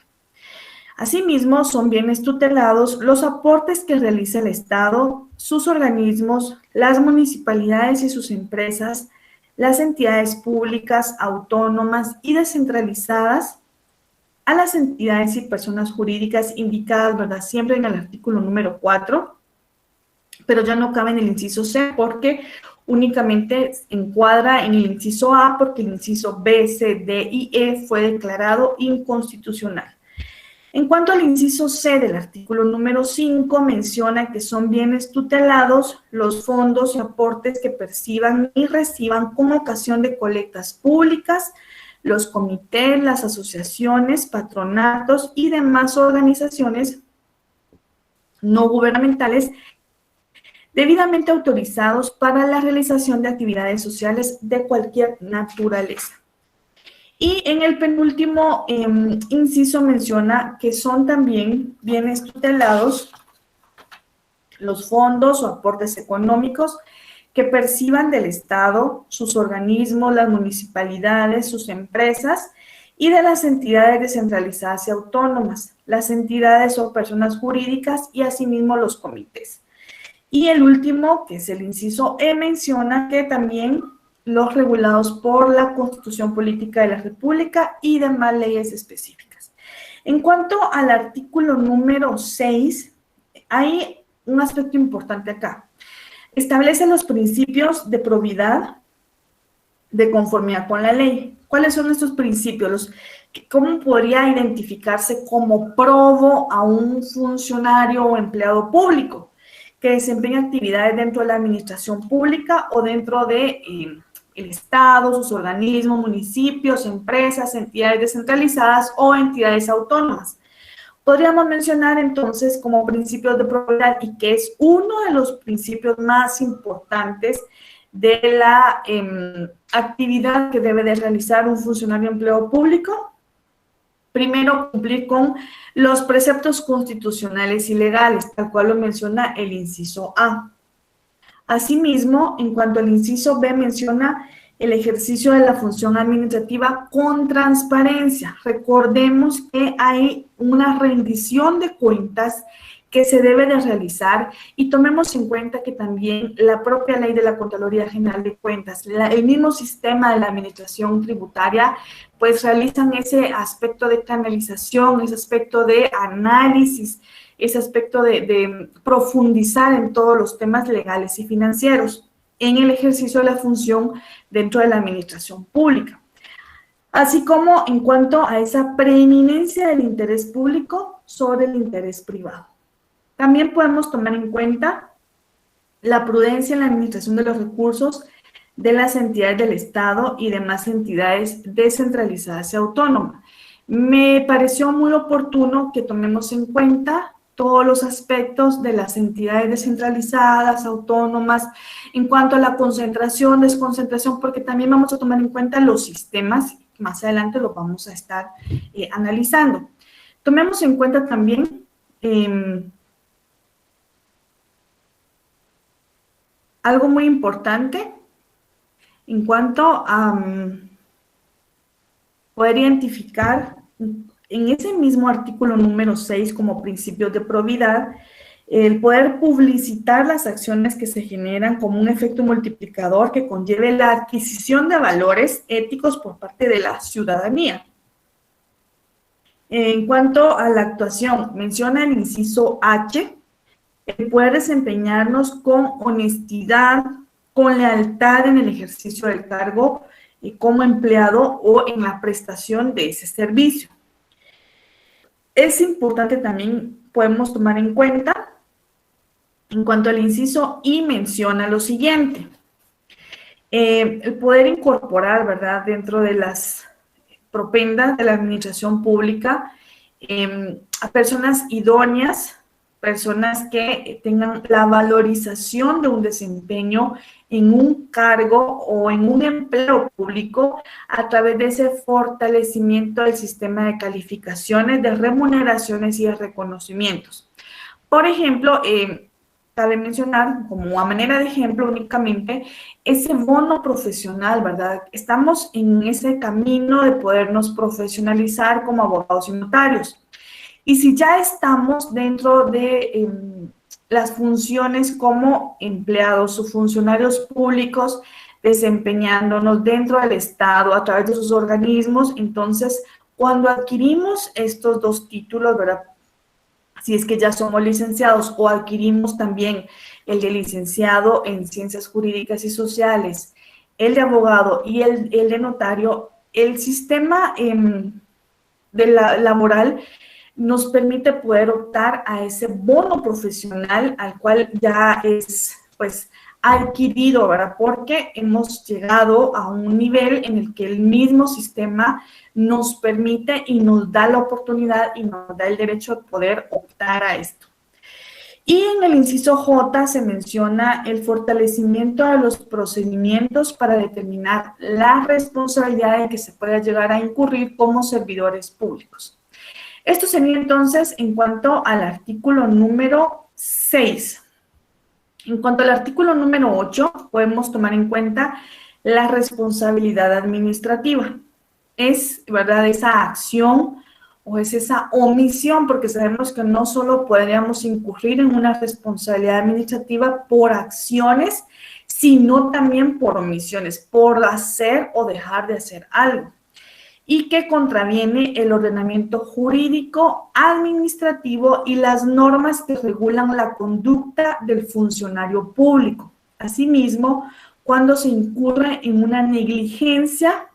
Asimismo, son bienes tutelados los aportes que realiza el Estado, sus organismos, las municipalidades y sus empresas, las entidades públicas, autónomas y descentralizadas a las entidades y personas jurídicas indicadas, ¿verdad? Siempre en el artículo número 4, pero ya no cabe en el inciso C porque únicamente encuadra en el inciso A porque el inciso B, C, D y E fue declarado inconstitucional. En cuanto al inciso C del artículo número 5, menciona que son bienes tutelados los fondos y aportes que perciban y reciban con ocasión de colectas públicas, los comités, las asociaciones, patronatos y demás organizaciones no gubernamentales debidamente autorizados para la realización de actividades sociales de cualquier naturaleza. Y en el penúltimo inciso menciona que son también bienes tutelados los fondos o aportes económicos que perciban del Estado, sus organismos, las municipalidades, sus empresas y de las entidades descentralizadas y autónomas, las entidades o personas jurídicas y asimismo los comités. Y el último, que es el inciso E, menciona que también los regulados por la Constitución Política de la República y demás leyes específicas. En cuanto al artículo número 6, hay un aspecto importante acá. Establece los principios de probidad de conformidad con la ley. ¿Cuáles son estos principios? ¿Cómo podría identificarse como probo a un funcionario o empleado público que desempeña actividades dentro de la administración pública o dentro de el Estado, sus organismos, municipios, empresas, entidades descentralizadas o entidades autónomas? Podríamos mencionar entonces como principios de probidad y que es uno de los principios más importantes de la actividad que debe de realizar un funcionario empleado público. Primero, cumplir con los preceptos constitucionales y legales, tal cual lo menciona el inciso A. Asimismo, en cuanto al inciso B, menciona el ejercicio de la función administrativa con transparencia. Recordemos que hay una rendición de cuentas que se debe de realizar y tomemos en cuenta que también la propia ley de la Contraloría General de Cuentas, el mismo sistema de la administración tributaria, pues realizan ese aspecto de canalización, ese aspecto de análisis, ese aspecto de profundizar en todos los temas legales y financieros en el ejercicio de la función dentro de la administración pública. Así como en cuanto a esa preeminencia del interés público sobre el interés privado. También podemos tomar en cuenta la prudencia en la administración de los recursos de las entidades del Estado y demás entidades descentralizadas y autónomas. Me pareció muy oportuno que tomemos en cuenta todos los aspectos de las entidades descentralizadas, autónomas, en cuanto a la concentración, desconcentración, porque también vamos a tomar en cuenta los sistemas, más adelante lo vamos a estar analizando. Tomemos en cuenta también algo muy importante en cuanto a poder identificar en ese mismo artículo número 6 como principios de probidad, el poder publicitar las acciones que se generan como un efecto multiplicador que conlleve la adquisición de valores éticos por parte de la ciudadanía. En cuanto a la actuación, menciona el inciso H, el poder desempeñarnos con honestidad, con lealtad en el ejercicio del cargo como empleado o en la prestación de ese servicio. Es importante también, podemos tomar en cuenta, en cuanto al inciso I, menciona lo siguiente. El poder incorporar, ¿verdad?, dentro de las propendas de la administración pública a personas idóneas, personas que tengan la valorización de un desempeño en un cargo o en un empleo público a través de ese fortalecimiento del sistema de calificaciones, de remuneraciones y de reconocimientos. Por ejemplo, cabe mencionar, como a manera de ejemplo únicamente, ese bono profesional, ¿verdad? Estamos en ese camino de podernos profesionalizar como abogados y notarios. Y si ya estamos dentro de las funciones como empleados o funcionarios públicos, desempeñándonos dentro del Estado a través de sus organismos, entonces, cuando adquirimos estos dos títulos, ¿verdad?, si es que ya somos licenciados o adquirimos también el de licenciado en Ciencias Jurídicas y Sociales, el de abogado y el de notario, el sistema de laboral nos permite poder optar a ese bono profesional al cual ya es, pues, adquirido, ¿verdad? Porque hemos llegado a un nivel en el que el mismo sistema nos permite y nos da la oportunidad y nos da el derecho de poder optar a esto. Y en el inciso J se menciona el fortalecimiento de los procedimientos para determinar la responsabilidad en que se pueda llegar a incurrir como servidores públicos. Esto sería entonces en cuanto al artículo número 6. En cuanto al artículo número 8, podemos tomar en cuenta la responsabilidad administrativa. Es, ¿verdad?, esa acción o es esa omisión, porque sabemos que no solo podríamos incurrir en una responsabilidad administrativa por acciones, sino también por omisiones, por hacer o dejar de hacer algo, y que contraviene el ordenamiento jurídico, administrativo y las normas que regulan la conducta del funcionario público. Asimismo, cuando se incurre en una negligencia,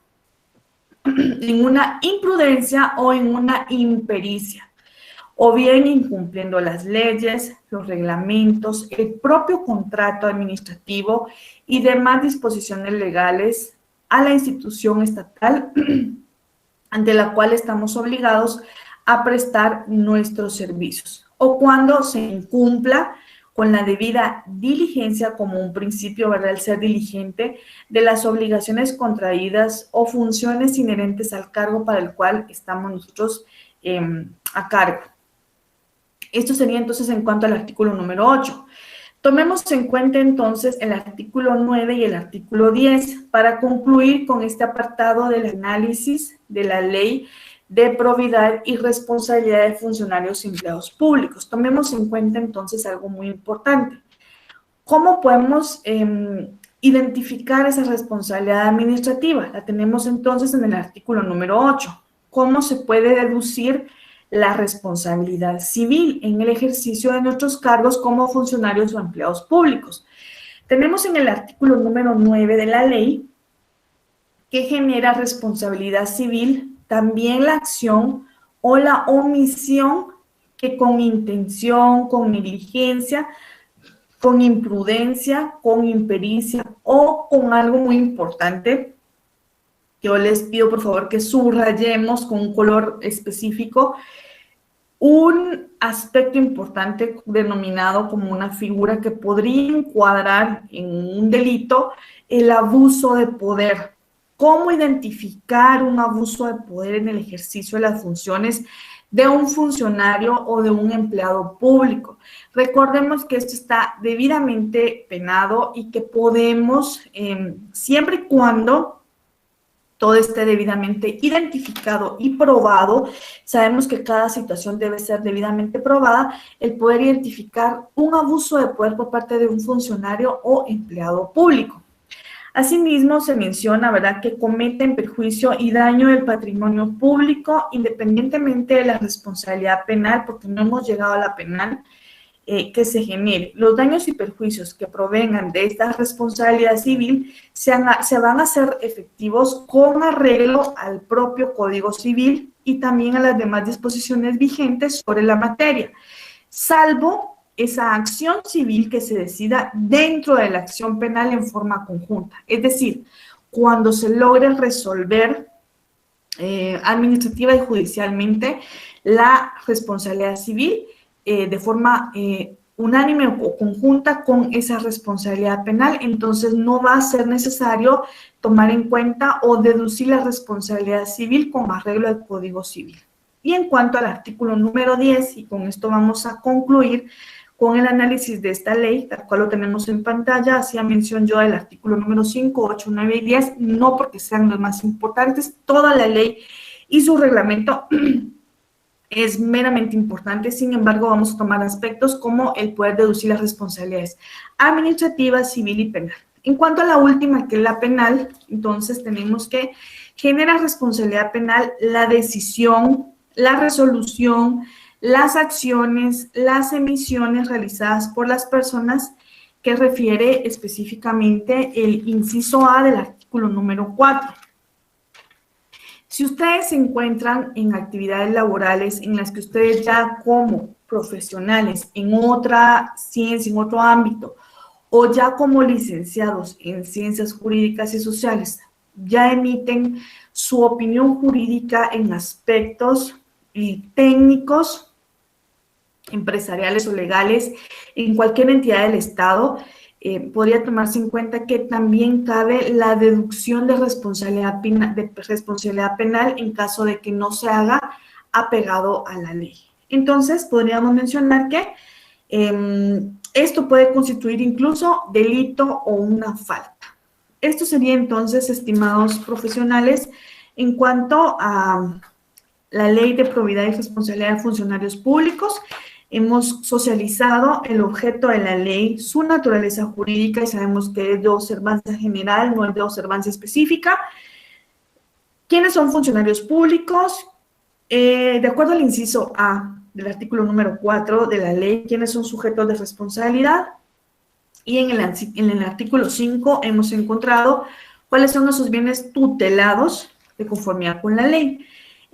en una imprudencia o en una impericia, o bien incumpliendo las leyes, los reglamentos, el propio contrato administrativo y demás disposiciones legales a la institución estatal ante la cual estamos obligados a prestar nuestros servicios, o cuando se incumpla con la debida diligencia como un principio, ¿verdad?, el ser diligente de las obligaciones contraídas o funciones inherentes al cargo para el cual estamos nosotros a cargo. Esto sería entonces en cuanto al artículo número 8. Tomemos en cuenta entonces el artículo 9 y el artículo 10 para concluir con este apartado del análisis de la ley de probidad y responsabilidad de funcionarios y empleados públicos. Tomemos en cuenta entonces algo muy importante. ¿Cómo podemos identificar esa responsabilidad administrativa? La tenemos entonces en el artículo número 8. ¿Cómo se puede deducir la responsabilidad civil en el ejercicio de nuestros cargos como funcionarios o empleados públicos? Tenemos en el artículo número 9 de la ley que genera responsabilidad civil también la acción o la omisión que con intención, con negligencia, con imprudencia, con impericia o con algo muy importante, yo les pido por favor que subrayemos con un color específico un aspecto importante denominado como una figura que podría encuadrar en un delito, el abuso de poder. ¿Cómo identificar un abuso de poder en el ejercicio de las funciones de un funcionario o de un empleado público? Recordemos que esto está debidamente penado y que podemos, siempre y cuando todo esté debidamente identificado y probado. Sabemos que cada situación debe ser debidamente probada. El poder identificar un abuso de poder por parte de un funcionario o empleado público. Asimismo, se menciona, ¿verdad?, que cometen perjuicio y daño del patrimonio público independientemente de la responsabilidad penal, porque no hemos llegado a la penal, que se genere. Los daños y perjuicios que provengan de esta responsabilidad civil se van a hacer efectivos con arreglo al propio Código Civil y también a las demás disposiciones vigentes sobre la materia, salvo esa acción civil que se decida dentro de la acción penal en forma conjunta. Es decir, cuando se logre resolver administrativa y judicialmente la responsabilidad civil de forma unánime o conjunta con esa responsabilidad penal, entonces no va a ser necesario tomar en cuenta o deducir la responsabilidad civil con arreglo al Código Civil. Y en cuanto al artículo número 10, y con esto vamos a concluir con el análisis de esta ley, tal cual lo tenemos en pantalla, hacía mención yo del artículo número 5, 8, 9 y 10, no porque sean los más importantes, toda la ley y su reglamento es meramente importante. Sin embargo, vamos a tomar aspectos como el poder deducir las responsabilidades administrativas, civil y penal. En cuanto a la última, que es la penal, entonces tenemos que genera responsabilidad penal la decisión, la resolución, las acciones, las emisiones realizadas por las personas, que refiere específicamente el inciso A del artículo número 4. Si ustedes se encuentran en actividades laborales en las que ustedes ya como profesionales en otra ciencia, en otro ámbito, o ya como licenciados en ciencias jurídicas y sociales, ya emiten su opinión jurídica en aspectos técnicos, empresariales o legales, en cualquier entidad del Estado, podría tomarse en cuenta que también cabe la deducción de responsabilidad penal en caso de que no se haga apegado a la ley. Entonces, podríamos mencionar que esto puede constituir incluso delito o una falta. Esto sería entonces, estimados profesionales, en cuanto a la Ley de Probidad y Responsabilidad de Funcionarios Públicos. Hemos socializado el objeto de la ley, su naturaleza jurídica, y sabemos que es de observancia general, no es de observancia específica. ¿Quiénes son funcionarios públicos? De acuerdo al inciso A del artículo número 4 de la ley, ¿quiénes son sujetos de responsabilidad? Y en el artículo 5 hemos encontrado cuáles son esos bienes tutelados de conformidad con la ley.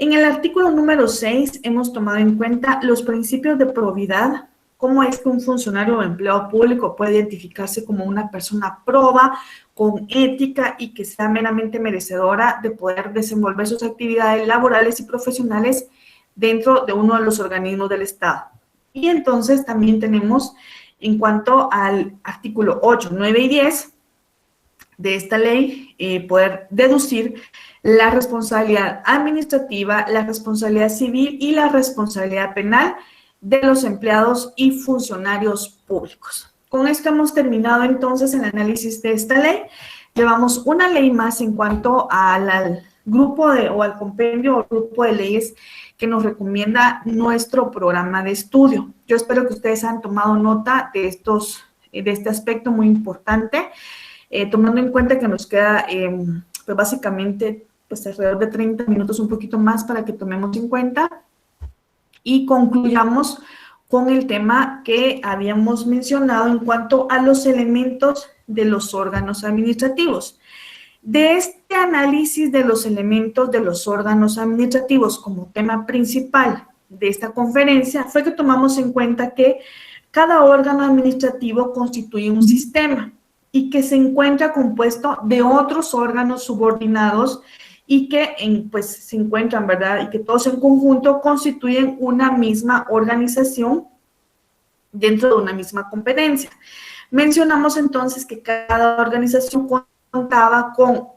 En el artículo número 6 hemos tomado en cuenta los principios de probidad, cómo es que un funcionario o empleado público puede identificarse como una persona proba, con ética y que sea meramente merecedora de poder desenvolver sus actividades laborales y profesionales dentro de uno de los organismos del Estado. Y entonces también tenemos, en cuanto al artículo 8, 9 y 10 de esta ley, poder deducir la responsabilidad administrativa, la responsabilidad civil y la responsabilidad penal de los empleados y funcionarios públicos. Con esto hemos terminado entonces el análisis de esta ley. Llevamos una ley más en cuanto al grupo o al compendio o grupo de leyes que nos recomienda nuestro programa de estudio. Yo espero que ustedes han tomado nota de este aspecto muy importante, tomando en cuenta que nos queda pues básicamente pues alrededor de 30 minutos, un poquito más para que tomemos en cuenta y concluyamos con el tema que habíamos mencionado en cuanto a los elementos de los órganos administrativos. De este análisis de los elementos de los órganos administrativos como tema principal de esta conferencia fue que tomamos en cuenta que cada órgano administrativo constituye un sistema y que se encuentra compuesto de otros órganos subordinados y que pues se encuentran, ¿verdad? Y que todos en conjunto constituyen una misma organización dentro de una misma competencia. Mencionamos entonces que cada organización contaba con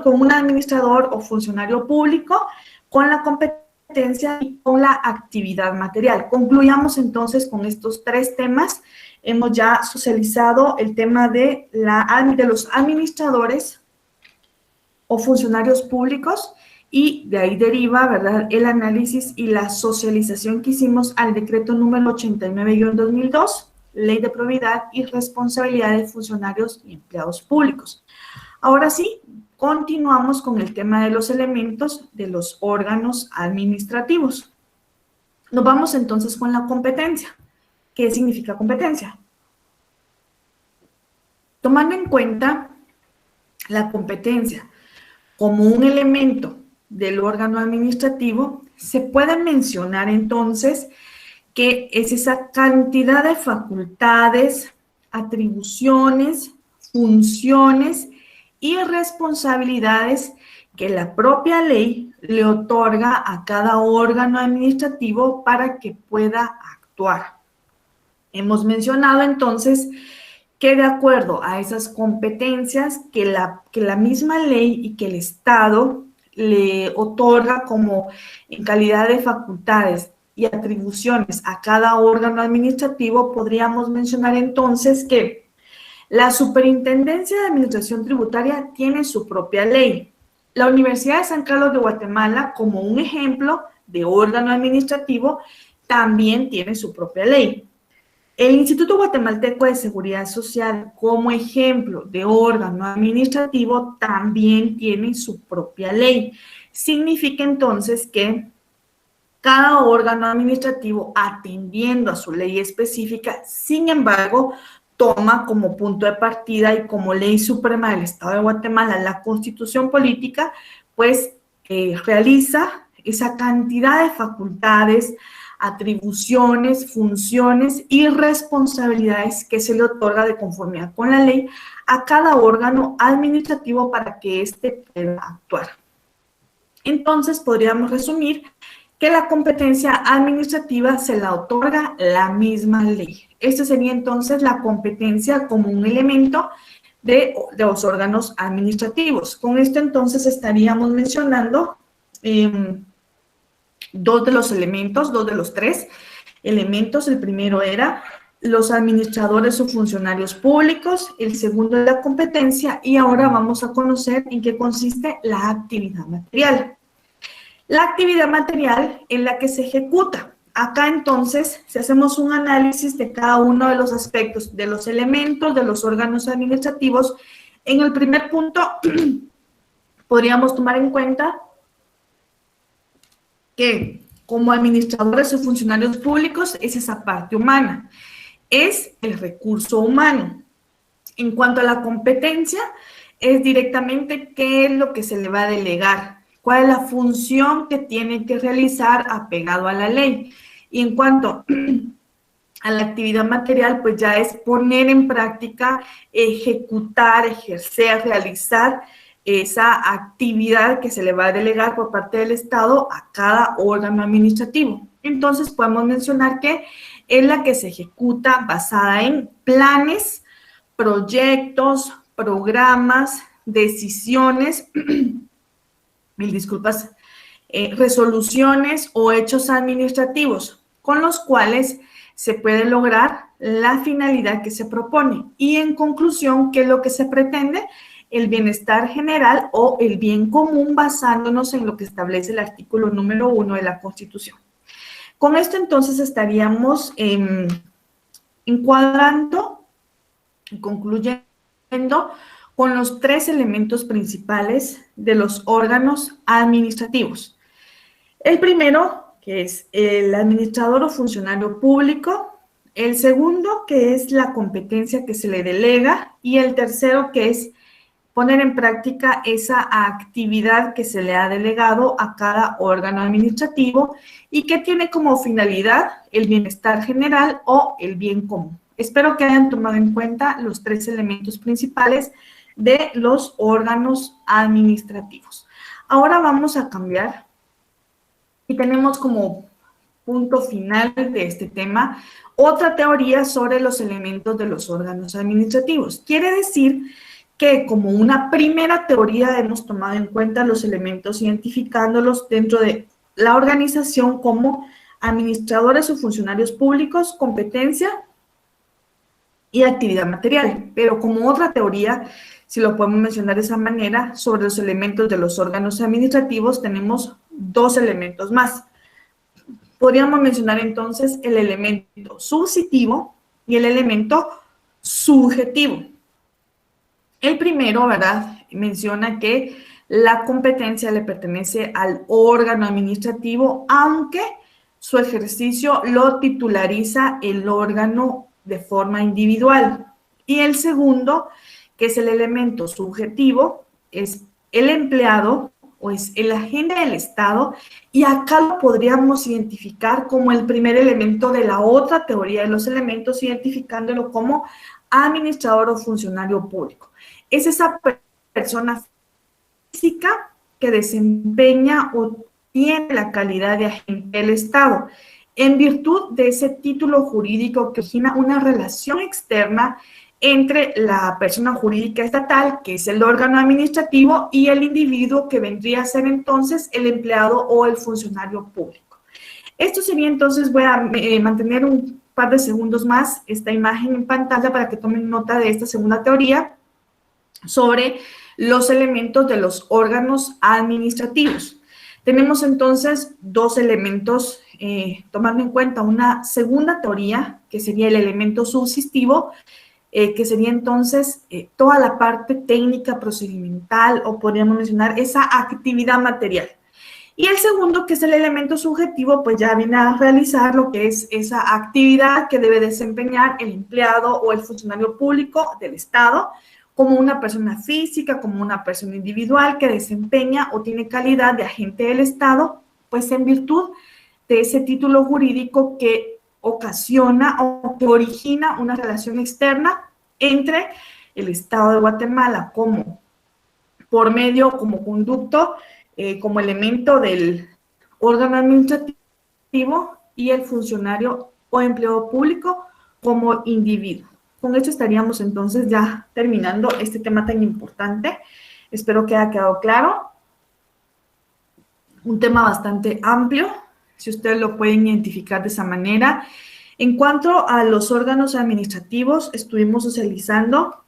un administrador o funcionario público, con la competencia y con la actividad material. Concluyamos entonces con estos tres temas. Hemos ya socializado el tema de los administradores o funcionarios públicos, y de ahí deriva, ¿verdad?, el análisis y la socialización que hicimos al decreto número 89-2002, Ley de Probidad y Responsabilidad de Funcionarios y Empleados Públicos. Ahora sí, continuamos con el tema de los elementos de los órganos administrativos. Nos vamos entonces con la competencia. ¿Qué significa competencia? Tomando en cuenta la competencia como un elemento del órgano administrativo, se puede mencionar entonces que es esa cantidad de facultades, atribuciones, funciones y responsabilidades que la propia ley le otorga a cada órgano administrativo para que pueda actuar. Hemos mencionado entonces que de acuerdo a esas competencias que la misma ley y que el Estado le otorga como en calidad de facultades y atribuciones a cada órgano administrativo, podríamos mencionar entonces que la Superintendencia de Administración Tributaria tiene su propia ley. La Universidad de San Carlos de Guatemala, como un ejemplo de órgano administrativo, también tiene su propia ley. El Instituto Guatemalteco de Seguridad Social, como ejemplo de órgano administrativo, también tiene su propia ley. Significa entonces que cada órgano administrativo, atendiendo a su ley específica, sin embargo, toma como punto de partida y como ley suprema del Estado de Guatemala la Constitución Política, pues realiza esa cantidad de facultades, atribuciones, funciones y responsabilidades que se le otorga de conformidad con la ley a cada órgano administrativo para que éste pueda actuar. Entonces, podríamos resumir que la competencia administrativa se la otorga la misma ley. Esta sería entonces la competencia como un elemento de los órganos administrativos. Con esto entonces estaríamos mencionando dos de los elementos, dos de los tres elementos. El primero era los administradores o funcionarios públicos, el segundo es la competencia, y ahora vamos a conocer en qué consiste la actividad material. La actividad material en la que se ejecuta. Acá entonces, si hacemos un análisis de cada uno de los aspectos, de los elementos, de los órganos administrativos, en el primer punto podríamos tomar en cuenta que como administradores o funcionarios públicos es esa parte humana, es el recurso humano. En cuanto a la competencia, es directamente qué es lo que se le va a delegar, cuál es la función que tiene que realizar apegado a la ley. Y en cuanto a la actividad material, pues ya es poner en práctica, ejecutar, ejercer, realizar esa actividad que se le va a delegar por parte del Estado a cada órgano administrativo. Entonces, podemos mencionar que es la que se ejecuta basada en planes, proyectos, programas, decisiones, resoluciones o hechos administrativos con los cuales se puede lograr la finalidad que se propone. Y en conclusión, ¿qué es lo que se pretende? El bienestar general o el bien común basándonos en lo que establece el artículo número 1 de la Constitución. Con esto entonces estaríamos encuadrando y concluyendo con los tres elementos principales de los órganos administrativos. El primero, que es el administrador o funcionario público. El segundo, que es la competencia que se le delega. Y el tercero, que es poner en práctica esa actividad que se le ha delegado a cada órgano administrativo y que tiene como finalidad el bienestar general o el bien común. Espero que hayan tomado en cuenta los tres elementos principales de los órganos administrativos. Ahora vamos a cambiar y tenemos como punto final de este tema otra teoría sobre los elementos de los órganos administrativos. Quiere decir que como una primera teoría hemos tomado en cuenta los elementos identificándolos dentro de la organización como administradores o funcionarios públicos, competencia y actividad material. Pero como otra teoría si lo podemos mencionar de esa manera, sobre los elementos de los órganos administrativos, tenemos dos elementos más. Podríamos mencionar entonces el elemento subjetivo y el elemento subjetivo. El primero, ¿verdad?, menciona que la competencia le pertenece al órgano administrativo, aunque su ejercicio lo titulariza el órgano de forma individual. Y el segundo, que es el elemento subjetivo, es el empleado o es el agente del Estado, y acá lo podríamos identificar como el primer elemento de la otra teoría de los elementos, identificándolo como administrador o funcionario público. Es esa persona física que desempeña o tiene la calidad de agente del Estado, en virtud de ese título jurídico que origina una relación externa entre la persona jurídica estatal, que es el órgano administrativo, y el individuo que vendría a ser entonces el empleado o el funcionario público. Esto sería entonces, voy a mantener un par de segundos más esta imagen en pantalla para que tomen nota de esta segunda teoría sobre los elementos de los órganos administrativos. Tenemos entonces dos elementos, tomando en cuenta una segunda teoría, que sería el elemento subsistivo, que sería entonces toda la parte técnica, procedimental, o podríamos mencionar esa actividad material. Y el segundo, que es el elemento subjetivo, pues ya viene a realizar lo que es esa actividad que debe desempeñar el empleado o el funcionario público del Estado, como una persona física, como una persona individual que desempeña o tiene calidad de agente del Estado, pues en virtud de ese título jurídico que ocasiona o que origina una relación externa entre el Estado de Guatemala como por medio, como conducto, como elemento del órgano administrativo, y el funcionario o empleado público como individuo. Con esto estaríamos entonces ya terminando este tema tan importante. Espero que haya quedado claro. Un tema bastante amplio, si ustedes lo pueden identificar de esa manera. En cuanto a los órganos administrativos, estuvimos socializando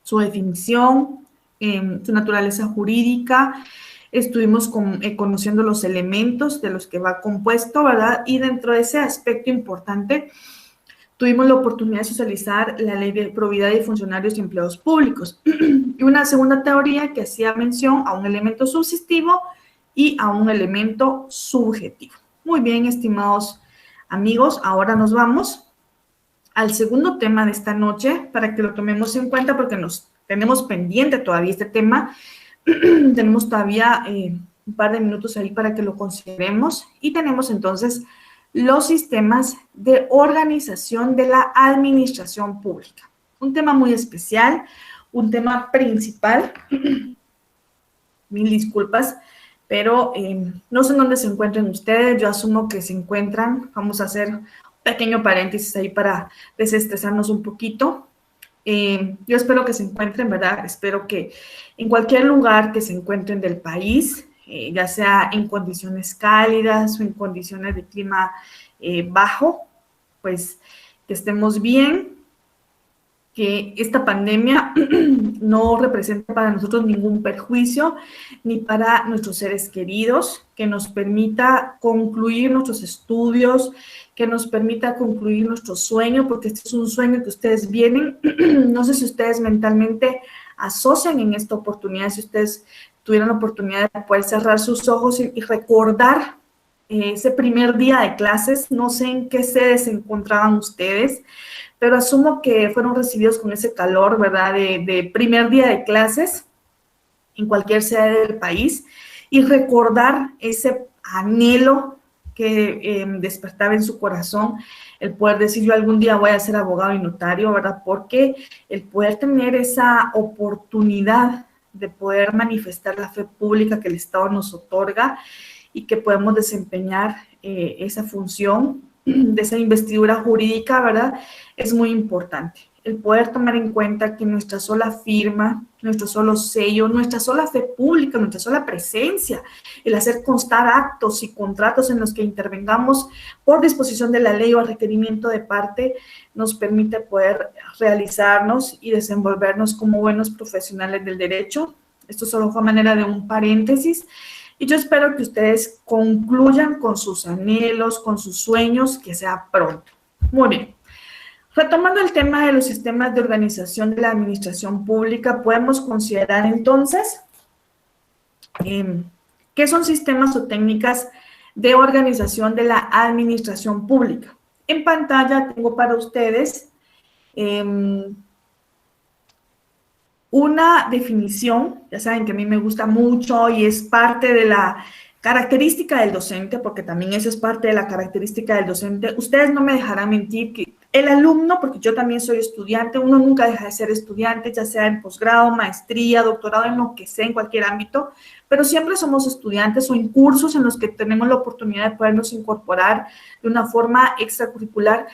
su definición, su naturaleza jurídica, estuvimos conociendo los elementos de los que va compuesto, ¿verdad? Y dentro de ese aspecto importante, tuvimos la oportunidad de socializar la Ley de Probidad de Funcionarios y Empleados Públicos. Y una segunda teoría que hacía mención a un elemento subsistivo y a un elemento subjetivo. Muy bien, estimados amigos, ahora nos vamos al segundo tema de esta noche para que lo tomemos en cuenta porque nos tenemos pendiente todavía este tema. Tenemos todavía un par de minutos ahí para que lo consideremos, y tenemos entonces los sistemas de organización de la administración pública. Un tema muy especial, un tema principal. Mil disculpas, pero no sé en dónde se encuentran ustedes. Yo asumo que se encuentran. Vamos a hacer un pequeño paréntesis ahí para desestresarnos un poquito. Yo espero que se encuentren, ¿verdad? Espero que en cualquier lugar que se encuentren del país, ya sea en condiciones cálidas o en condiciones de clima bajo, pues que estemos bien, que esta pandemia no represente para nosotros ningún perjuicio, ni para nuestros seres queridos, que nos permita concluir nuestros estudios, que nos permita concluir nuestro sueño, porque este es un sueño que ustedes vienen. No sé si ustedes mentalmente asocian en esta oportunidad, si ustedes tuvieran la oportunidad de poder cerrar sus ojos y recordar ese primer día de clases. No sé en qué sede se encontraban ustedes, pero asumo que fueron recibidos con ese calor, ¿verdad?, de primer día de clases en cualquier sede del país, y recordar ese anhelo que despertaba en su corazón, el poder decir: yo algún día voy a ser abogado y notario, ¿verdad? Porque el poder tener esa oportunidad de poder manifestar la fe pública que el Estado nos otorga y que podemos desempeñar esa función de esa investidura jurídica, ¿verdad?, es muy importante. el poder tomar en cuenta que nuestra sola firma, nuestro solo sello, nuestra sola fe pública, nuestra sola presencia, el hacer constar actos y contratos en los que intervengamos por disposición de la ley o a requerimiento de parte, nos permite poder realizarnos y desenvolvernos como buenos profesionales del derecho. Esto solo fue a manera de un paréntesis. Y yo espero que ustedes concluyan con sus anhelos, con sus sueños, que sea pronto. Muy bien. Retomando el tema de los sistemas de organización de la administración pública, podemos considerar entonces qué son sistemas o técnicas de organización de la administración pública. En pantalla tengo para ustedes una definición, ya saben que a mí me gusta mucho y es parte de la característica del docente, porque también eso es parte de la característica del docente. Ustedes no me dejarán mentir que el alumno, porque yo también soy estudiante, uno nunca deja de ser estudiante, ya sea en posgrado, maestría, doctorado, en lo que sea, en cualquier ámbito, pero siempre somos estudiantes o en cursos en los que tenemos la oportunidad de podernos incorporar de una forma extracurricular,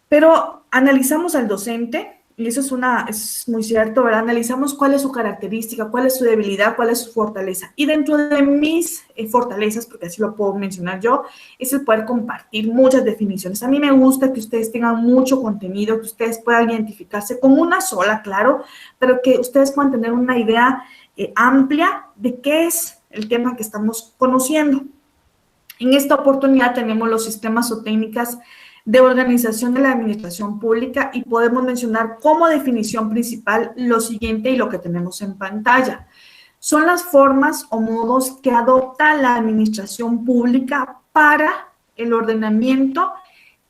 pero analizamos al docente. Y eso es muy cierto, ¿verdad? Analizamos cuál es su característica, cuál es su debilidad, cuál es su fortaleza. Y dentro de mis fortalezas, porque así lo puedo mencionar yo, es el poder compartir muchas definiciones. A mí me gusta que ustedes tengan mucho contenido, que ustedes puedan identificarse con una sola, claro, pero que ustedes puedan tener una idea amplia de qué es el tema que estamos conociendo. En esta oportunidad tenemos los sistemas o técnicas de organización de la administración pública y podemos mencionar como definición principal lo siguiente y lo que tenemos en pantalla. Son las formas o modos que adopta la administración pública para el ordenamiento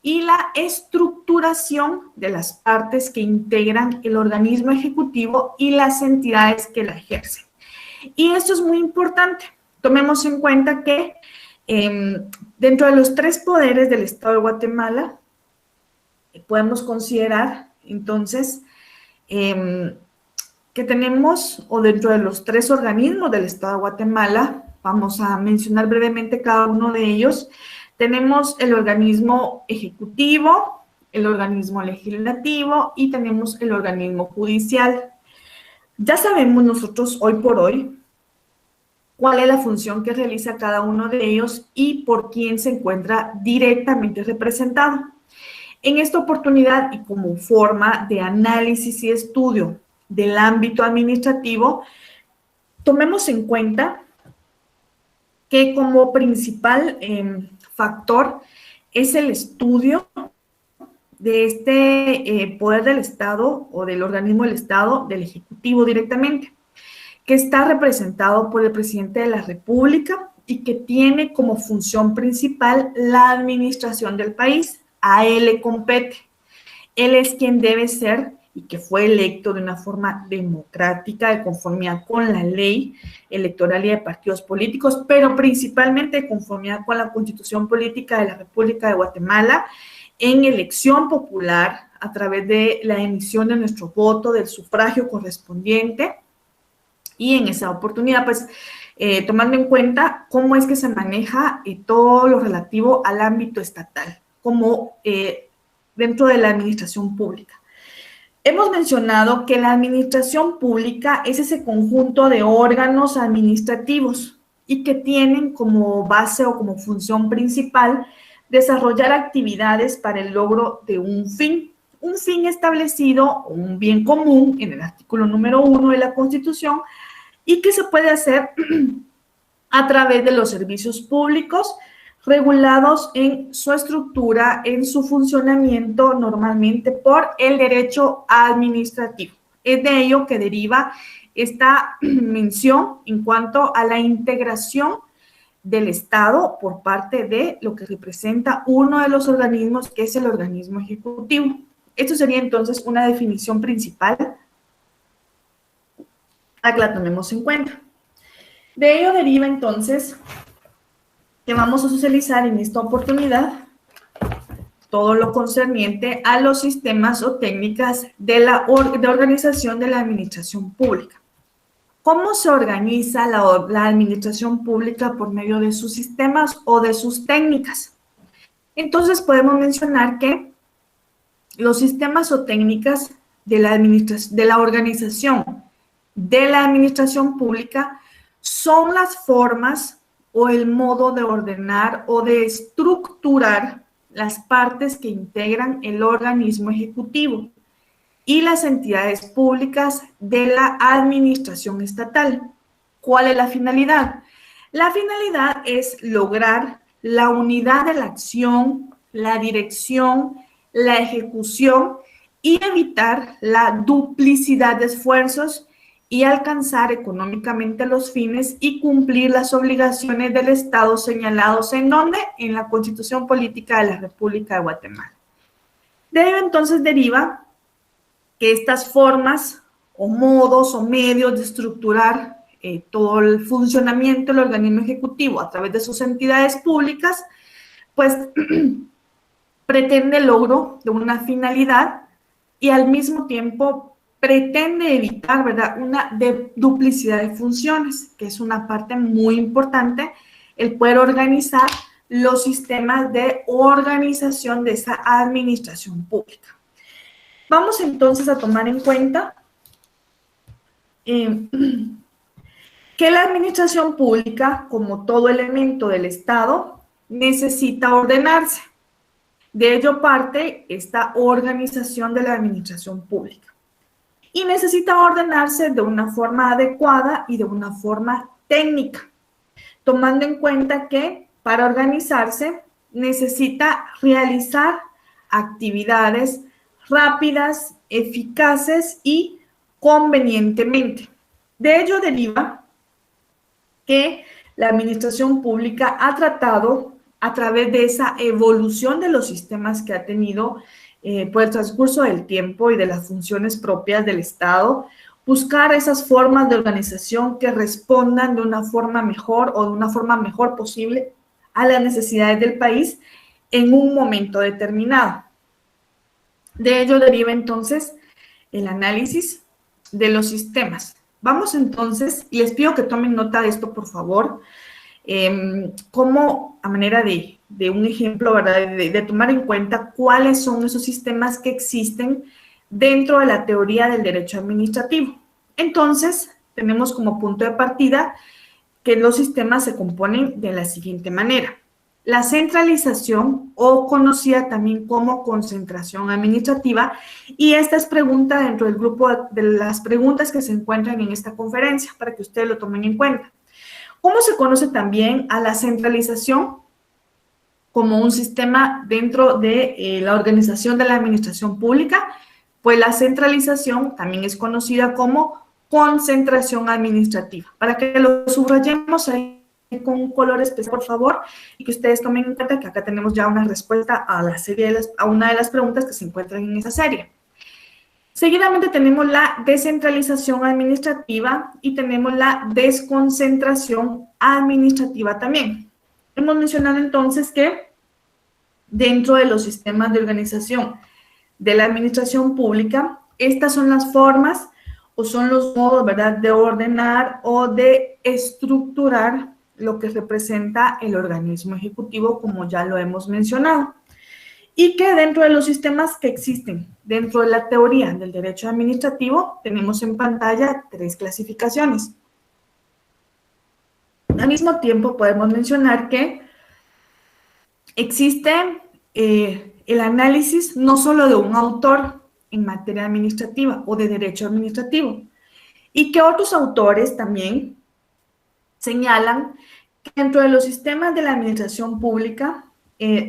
y la estructuración de las partes que integran el organismo ejecutivo y las entidades que la ejercen. Y esto es muy importante. Tomemos en cuenta que dentro de los 3 poderes del Estado de Guatemala, podemos considerar, entonces, que tenemos, o dentro de los 3 organismos del Estado de Guatemala, vamos a mencionar brevemente cada uno de ellos, tenemos el organismo ejecutivo, el organismo legislativo y tenemos el organismo judicial. Ya sabemos nosotros hoy por hoy cuál es la función que realiza cada uno de ellos y por quién se encuentra directamente representado. En esta oportunidad y como forma de análisis y estudio del ámbito administrativo, tomemos en cuenta que como principal factor es el estudio de este poder del Estado o del organismo del Estado, del Ejecutivo directamente, que está representado por el presidente de la República y que tiene como función principal la administración del país. A él le compete. Él es quien debe ser y que fue electo de una forma democrática, de conformidad con la ley electoral y de partidos políticos, pero principalmente de conformidad con la Constitución Política de la República de Guatemala, en elección popular a través de la emisión de nuestro voto, del sufragio correspondiente. Y en esa oportunidad, pues, tomando en cuenta cómo es que se maneja todo lo relativo al ámbito estatal, como dentro de la administración pública. Hemos mencionado que la administración pública es ese conjunto de órganos administrativos y que tienen como base o como función principal desarrollar actividades para el logro de un fin establecido, un bien común en el artículo número 1 de la Constitución, y que se puede hacer a través de los servicios públicos regulados en su estructura, en su funcionamiento normalmente por el derecho administrativo. Es de ello que deriva esta mención en cuanto a la integración del Estado por parte de lo que representa uno de los organismos, que es el organismo ejecutivo. Esto sería entonces una definición principal a que la tomemos en cuenta. De ello deriva entonces que vamos a socializar en esta oportunidad todo lo concerniente a los sistemas o técnicas de organización de la administración pública. ¿Cómo se organiza la administración pública por medio de sus sistemas o de sus técnicas? Entonces podemos mencionar que los sistemas o técnicas de la organización de la administración pública son las formas o el modo de ordenar o de estructurar las partes que integran el organismo ejecutivo y las entidades públicas de la administración estatal. ¿Cuál es la finalidad? La finalidad es lograr la unidad de la acción, la dirección, la ejecución y evitar la duplicidad de esfuerzos y alcanzar económicamente los fines y cumplir las obligaciones del Estado señalados en ¿dónde? En la Constitución Política de la República de Guatemala. De ello entonces deriva que estas formas o modos o medios de estructurar todo el funcionamiento del organismo ejecutivo a través de sus entidades públicas, pues pretende el logro de una finalidad y al mismo tiempo pretende evitar, ¿verdad?, una duplicidad de funciones, que es una parte muy importante, el poder organizar los sistemas de organización de esa administración pública. Vamos entonces a tomar en cuenta que la administración pública, como todo elemento del Estado, necesita ordenarse. De ello parte esta organización de la administración pública. Y necesita ordenarse de una forma adecuada y de una forma técnica, tomando en cuenta que para organizarse necesita realizar actividades rápidas, eficaces y convenientemente. De ello deriva que la administración pública ha tratado, a través de esa evolución de los sistemas que ha tenido por el transcurso del tiempo y de las funciones propias del Estado, buscar esas formas de organización que respondan de una forma mejor o de una forma mejor posible a las necesidades del país en un momento determinado. De ello deriva entonces el análisis de los sistemas. Vamos entonces, y les pido que tomen nota de esto, por favor, como a manera de un ejemplo, ¿verdad?, de tomar en cuenta cuáles son esos sistemas que existen dentro de la teoría del derecho administrativo. Entonces, tenemos como punto de partida que los sistemas se componen de la siguiente manera. La centralización, o conocida también como concentración administrativa, y esta es pregunta dentro del grupo de las preguntas que se encuentran en esta conferencia, para que ustedes lo tomen en cuenta. ¿Cómo se conoce también a la centralización? Como un sistema dentro de la organización de la administración pública, pues la centralización también es conocida como concentración administrativa. Para que lo subrayemos ahí con un color especial, por favor, y que ustedes tomen en cuenta que acá tenemos ya una respuesta a una de las preguntas que se encuentran en esa serie. Seguidamente tenemos la descentralización administrativa y tenemos la desconcentración administrativa también. Hemos mencionado entonces que dentro de los sistemas de organización de la administración pública, estas son las formas o son los modos, ¿verdad?, de ordenar o de estructurar lo que representa el organismo ejecutivo, como ya lo hemos mencionado. Y que dentro de los sistemas que existen dentro de la teoría del derecho administrativo, tenemos en pantalla 3 clasificaciones. Al mismo tiempo, podemos mencionar que existe el análisis no solo de un autor en materia administrativa o de derecho administrativo, y que otros autores también señalan que dentro de los sistemas de la administración pública,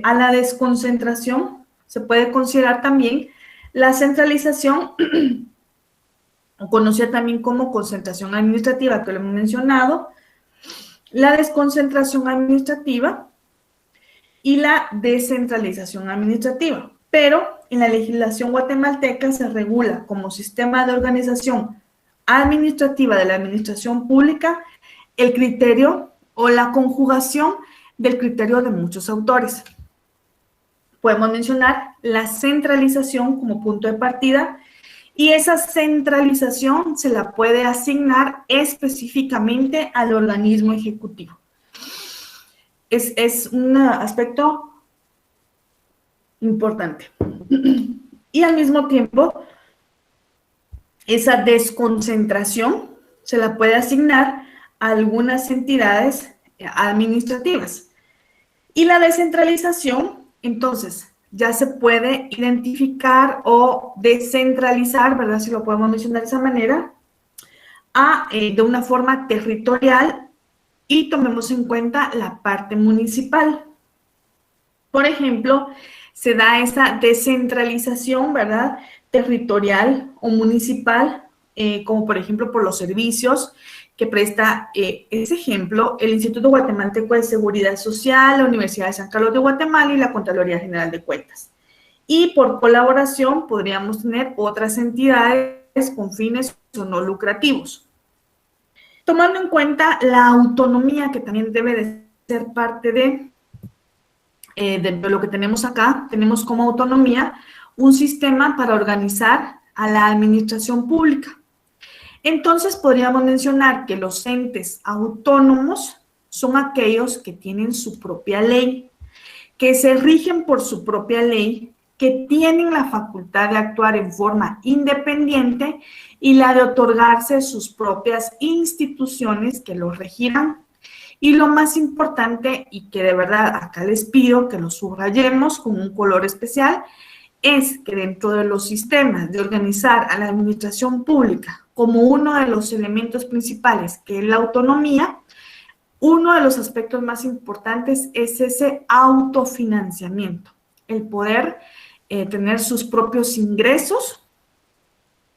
a la desconcentración se puede considerar también la centralización, conocida también como concentración administrativa, que lo hemos mencionado, la desconcentración administrativa y la descentralización administrativa. Pero en la legislación guatemalteca se regula como sistema de organización administrativa de la administración pública el criterio o la conjugación del criterio de muchos autores. Podemos mencionar la centralización como punto de partida, y esa centralización se la puede asignar específicamente al organismo ejecutivo. Es un aspecto importante. Y al mismo tiempo, esa desconcentración se la puede asignar a algunas entidades administrativas. Y la descentralización, entonces, ya se puede identificar o descentralizar, ¿verdad? Si lo podemos mencionar de esa manera, de una forma territorial, y tomemos en cuenta la parte municipal. Por ejemplo, se da esa descentralización, ¿verdad? Territorial o municipal, como por ejemplo por los servicios que presta ese ejemplo el Instituto Guatemalteco de Seguridad Social, la Universidad de San Carlos de Guatemala y la Contraloría General de Cuentas. Y por colaboración podríamos tener otras entidades con fines o no lucrativos. Tomando en cuenta la autonomía que también debe de ser parte de lo que tenemos acá, tenemos como autonomía un sistema para organizar a la administración pública. Entonces, podríamos mencionar que los entes autónomos son aquellos que tienen su propia ley, que se rigen por su propia ley, que tienen la facultad de actuar en forma independiente y la de otorgarse sus propias instituciones que los regirán. Y lo más importante, y que de verdad acá les pido que lo subrayemos con un color especial, es que dentro de los sistemas de organizar a la administración pública como uno de los elementos principales, que es la autonomía, uno de los aspectos más importantes es ese autofinanciamiento, el poder tener sus propios ingresos,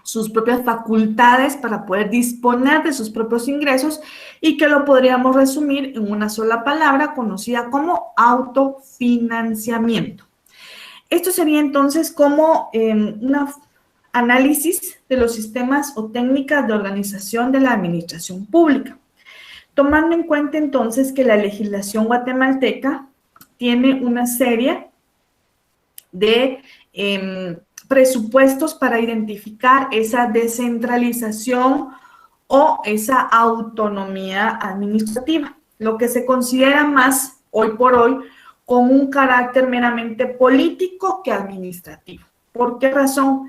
sus propias facultades para poder disponer de sus propios ingresos, y que lo podríamos resumir en una sola palabra conocida como autofinanciamiento. Esto sería entonces como un análisis de los sistemas o técnicas de organización de la administración pública, tomando en cuenta entonces que la legislación guatemalteca tiene una serie de presupuestos para identificar esa descentralización o esa autonomía administrativa, lo que se considera más hoy por hoy con un carácter meramente político que administrativo. ¿Por qué razón?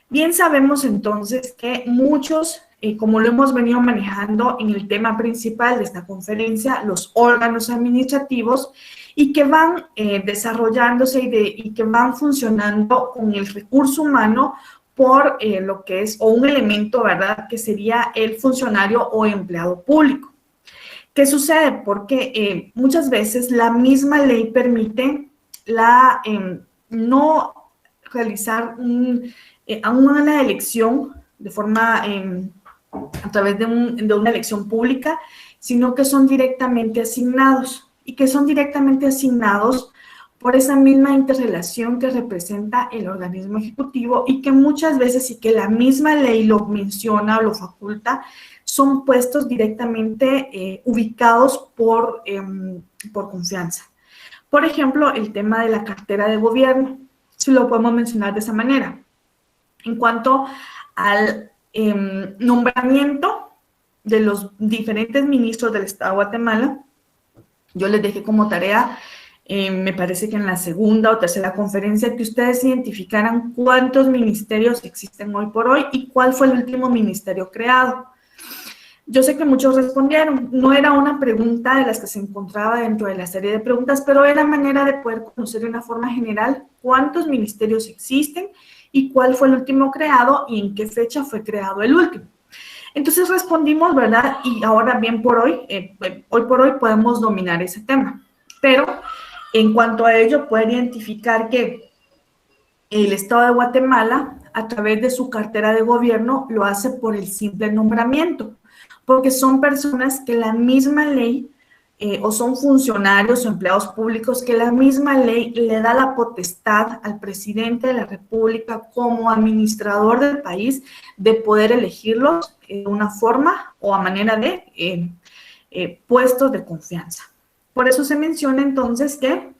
Bien sabemos entonces que muchos, como lo hemos venido manejando en el tema principal de esta conferencia, los órganos administrativos, y que van desarrollándose y que van funcionando con el recurso humano por lo que es, o un elemento, ¿verdad?, que sería el funcionario o empleado público. ¿Qué sucede? Porque muchas veces la misma ley permite no realizar una elección de forma, a través de una elección pública, sino que son directamente asignados, y que son directamente asignados por esa misma interrelación que representa el organismo ejecutivo, y que muchas veces, y que la misma ley lo menciona o lo faculta, son puestos directamente ubicados por confianza. Por ejemplo, el tema de la cartera de gobierno, si lo podemos mencionar de esa manera. En cuanto al nombramiento de los diferentes ministros del Estado de Guatemala, yo les dejé como tarea, me parece que en la segunda o tercera conferencia, que ustedes identificaran cuántos ministerios existen hoy por hoy y cuál fue el último ministerio creado. Yo sé que muchos respondieron, no era una pregunta de las que se encontraba dentro de la serie de preguntas, pero era manera de poder conocer de una forma general cuántos ministerios existen y cuál fue el último creado y en qué fecha fue creado el último. Entonces respondimos, ¿verdad? Y ahora bien por hoy, hoy por hoy podemos dominar ese tema. Pero en cuanto a ello, pueden identificar que el Estado de Guatemala, a través de su cartera de gobierno, lo hace por el simple nombramiento, porque son personas que la misma ley, o son funcionarios o empleados públicos, que la misma ley le da la potestad al presidente de la República como administrador del país de poder elegirlos de una forma o a manera de puestos de confianza. Por eso se menciona entonces que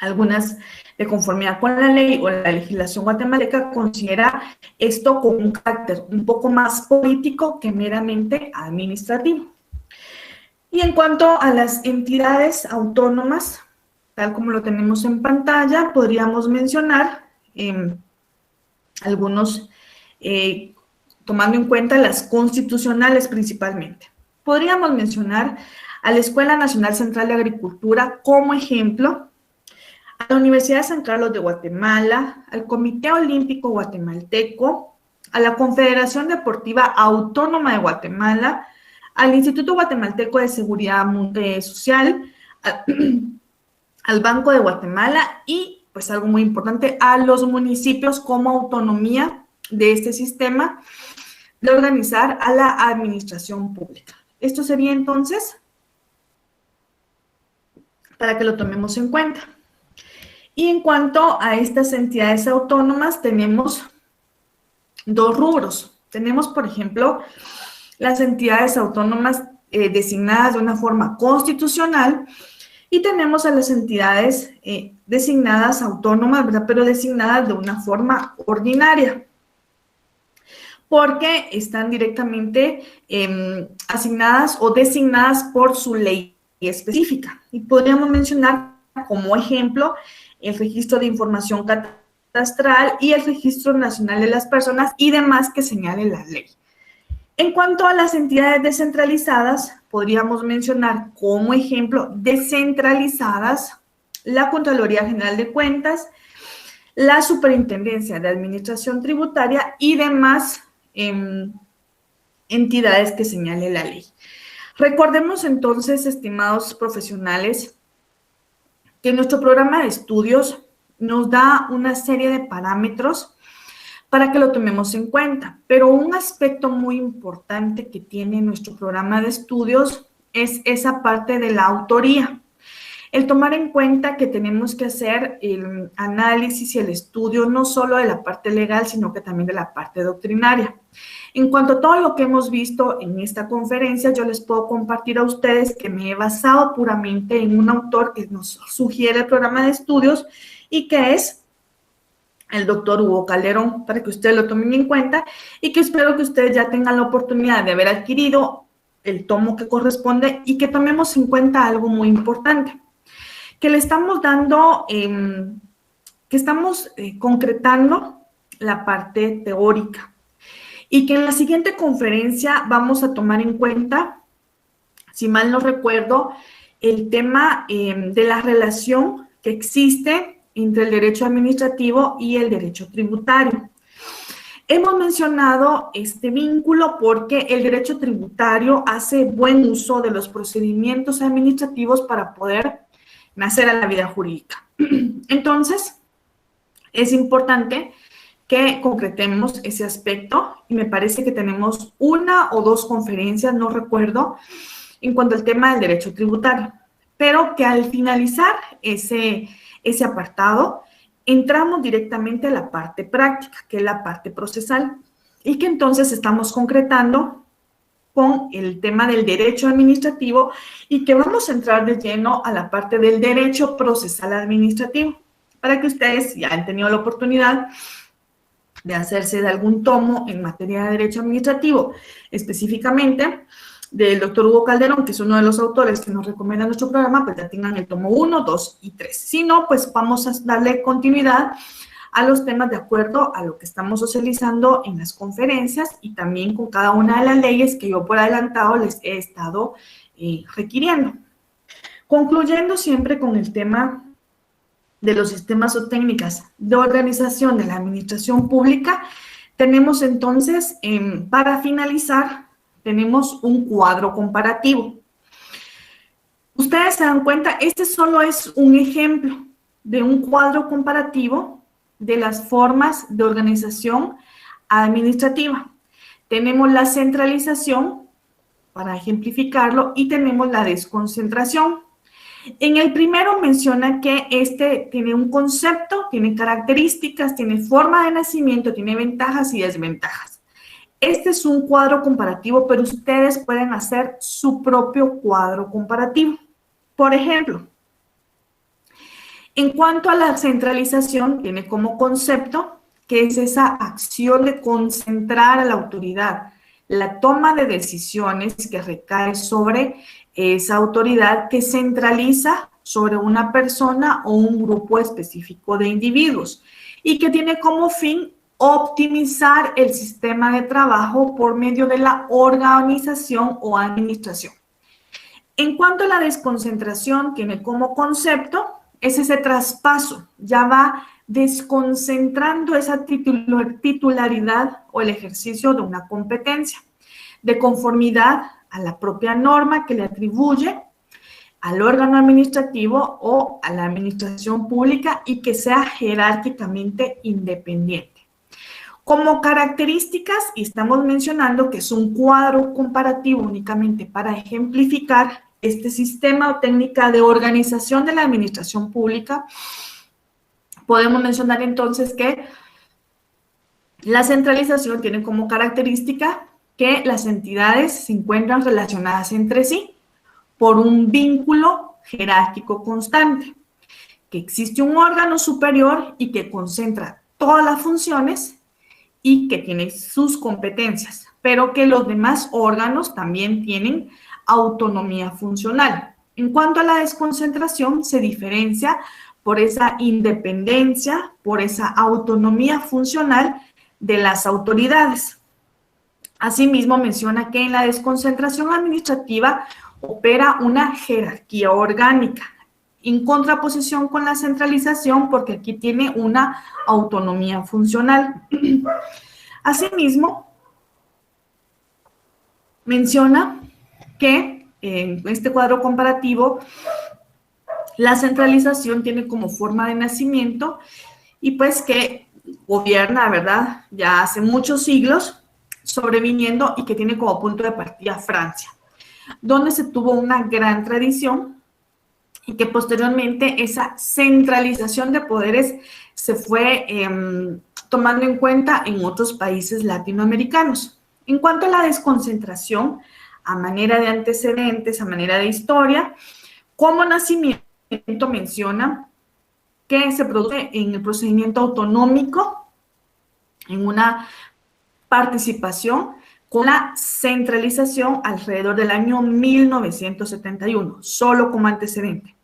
algunas, de conformidad con la ley o la legislación guatemalteca, considera esto como un carácter un poco más político que meramente administrativo. Y en cuanto a las entidades autónomas, tal como lo tenemos en pantalla, podríamos mencionar algunos tomando en cuenta las constitucionales principalmente. Podríamos mencionar a la Escuela Nacional Central de Agricultura como ejemplo, a la Universidad de San Carlos de Guatemala, al Comité Olímpico Guatemalteco, a la Confederación Deportiva Autónoma de Guatemala, al Instituto Guatemalteco de Seguridad Social, al Banco de Guatemala y, pues algo muy importante, a los municipios como autonomía de este sistema de organizar a la administración pública. Esto sería entonces para que lo tomemos en cuenta. Y en cuanto a estas entidades autónomas, tenemos dos rubros. Tenemos, por ejemplo, las entidades autónomas designadas de una forma constitucional y tenemos a las entidades designadas autónomas, ¿verdad? Pero designadas de una forma ordinaria, porque están directamente asignadas o designadas por su ley específica. Y podríamos mencionar como ejemplo el Registro de Información Catastral y el Registro Nacional de las Personas y demás que señale la ley. En cuanto a las entidades descentralizadas, podríamos mencionar como ejemplo descentralizadas la Contraloría General de Cuentas, la Superintendencia de Administración Tributaria y demás entidades que señale la ley. Recordemos entonces, estimados profesionales, que nuestro programa de estudios nos da una serie de parámetros para que lo tomemos en cuenta, pero un aspecto muy importante que tiene nuestro programa de estudios es esa parte de la autoría. El tomar en cuenta que tenemos que hacer el análisis y el estudio no solo de la parte legal, sino que también de la parte doctrinaria. En cuanto a todo lo que hemos visto en esta conferencia, yo les puedo compartir a ustedes que me he basado puramente en un autor que nos sugiere el programa de estudios y que es el doctor Hugo Calderón, para que ustedes lo tomen en cuenta y que espero que ustedes ya tengan la oportunidad de haber adquirido el tomo que corresponde y que tomemos en cuenta algo muy importante, que le estamos dando, que estamos concretando la parte teórica y que en la siguiente conferencia vamos a tomar en cuenta, si mal no recuerdo, el tema de la relación que existe entre el derecho administrativo y el derecho tributario. Hemos mencionado este vínculo porque el derecho tributario hace buen uso de los procedimientos administrativos para poder nacer a la vida jurídica. Entonces, es importante que concretemos ese aspecto y me parece que tenemos una o dos conferencias, no recuerdo, en cuanto al tema del derecho tributario, pero que al finalizar ese apartado, entramos directamente a la parte práctica, que es la parte procesal, y que entonces estamos concretando con el tema del derecho administrativo y que vamos a entrar de lleno a la parte del derecho procesal administrativo, para que ustedes ya han tenido la oportunidad de hacerse de algún tomo en materia de derecho administrativo, específicamente del doctor Hugo Calderón, que es uno de los autores que nos recomienda nuestro programa, pues ya tengan el tomo 1, 2 y 3. Si no, pues vamos a darle continuidad a los temas de acuerdo a lo que estamos socializando en las conferencias y también con cada una de las leyes que yo por adelantado les he estado requiriendo. Concluyendo siempre con el tema de los sistemas o técnicas de organización de la administración pública, tenemos entonces, para finalizar, tenemos un cuadro comparativo. Ustedes se dan cuenta, este solo es un ejemplo de un cuadro comparativo de las formas de organización administrativa. Tenemos la centralización, para ejemplificarlo, y tenemos la desconcentración. En el primero menciona que este tiene un concepto, tiene características, tiene forma de nacimiento, tiene ventajas y desventajas. Este es un cuadro comparativo, pero ustedes pueden hacer su propio cuadro comparativo. Por ejemplo, en cuanto a la centralización, tiene como concepto que es esa acción de concentrar a la autoridad, la toma de decisiones que recae sobre esa autoridad que centraliza sobre una persona o un grupo específico de individuos y que tiene como fin optimizar el sistema de trabajo por medio de la organización o administración. En cuanto a la desconcentración, tiene como concepto, es ese traspaso, ya va desconcentrando esa titularidad o el ejercicio de una competencia, de conformidad a la propia norma que le atribuye al órgano administrativo o a la administración pública y que sea jerárquicamente independiente. Como características, y estamos mencionando que es un cuadro comparativo únicamente para ejemplificar este sistema o técnica de organización de la administración pública, podemos mencionar entonces que la centralización tiene como característica que las entidades se encuentran relacionadas entre sí por un vínculo jerárquico constante, que existe un órgano superior y que concentra todas las funciones y que tiene sus competencias, pero que los demás órganos también tienen autonomía funcional. En cuanto a la desconcentración, se diferencia por esa independencia, por esa autonomía funcional de las autoridades. Asimismo, menciona que en la desconcentración administrativa opera una jerarquía orgánica, en contraposición con la centralización, porque aquí tiene una autonomía funcional. Asimismo, menciona que en este cuadro comparativo, la centralización tiene como forma de nacimiento y pues que gobierna, ¿verdad?, ya hace muchos siglos, sobreviniendo y que tiene como punto de partida Francia, donde se tuvo una gran tradición y que posteriormente esa centralización de poderes se fue tomando en cuenta en otros países latinoamericanos. En cuanto a la desconcentración, a manera de antecedentes, a manera de historia, como nacimiento menciona que se produce en el procedimiento autonómico, en una participación con la centralización alrededor del año 1971, solo como antecedente.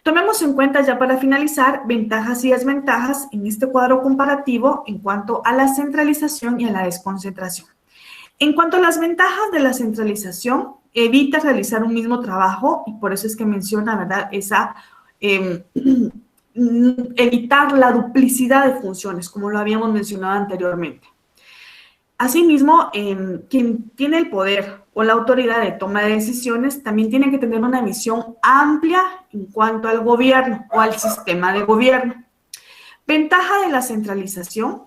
Tomemos en cuenta ya para finalizar ventajas y desventajas en este cuadro comparativo en cuanto a la centralización y a la desconcentración. En cuanto a las ventajas de la centralización, evita realizar un mismo trabajo y por eso es que menciona, ¿verdad?, esa evitar la duplicidad de funciones, como lo habíamos mencionado anteriormente. Asimismo, quien tiene el poder o la autoridad de toma de decisiones también tiene que tener una visión amplia en cuanto al gobierno o al sistema de gobierno. Ventaja de la centralización: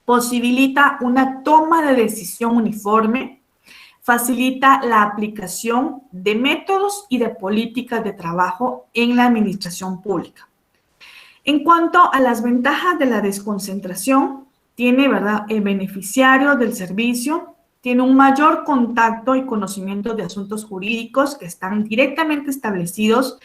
posibilita una toma de decisión uniforme, facilita la aplicación de métodos y de políticas de trabajo en la administración pública. En cuanto a las ventajas de la desconcentración, tiene, ¿verdad?, el beneficiario del servicio tiene un mayor contacto y conocimiento de asuntos jurídicos que están directamente establecidos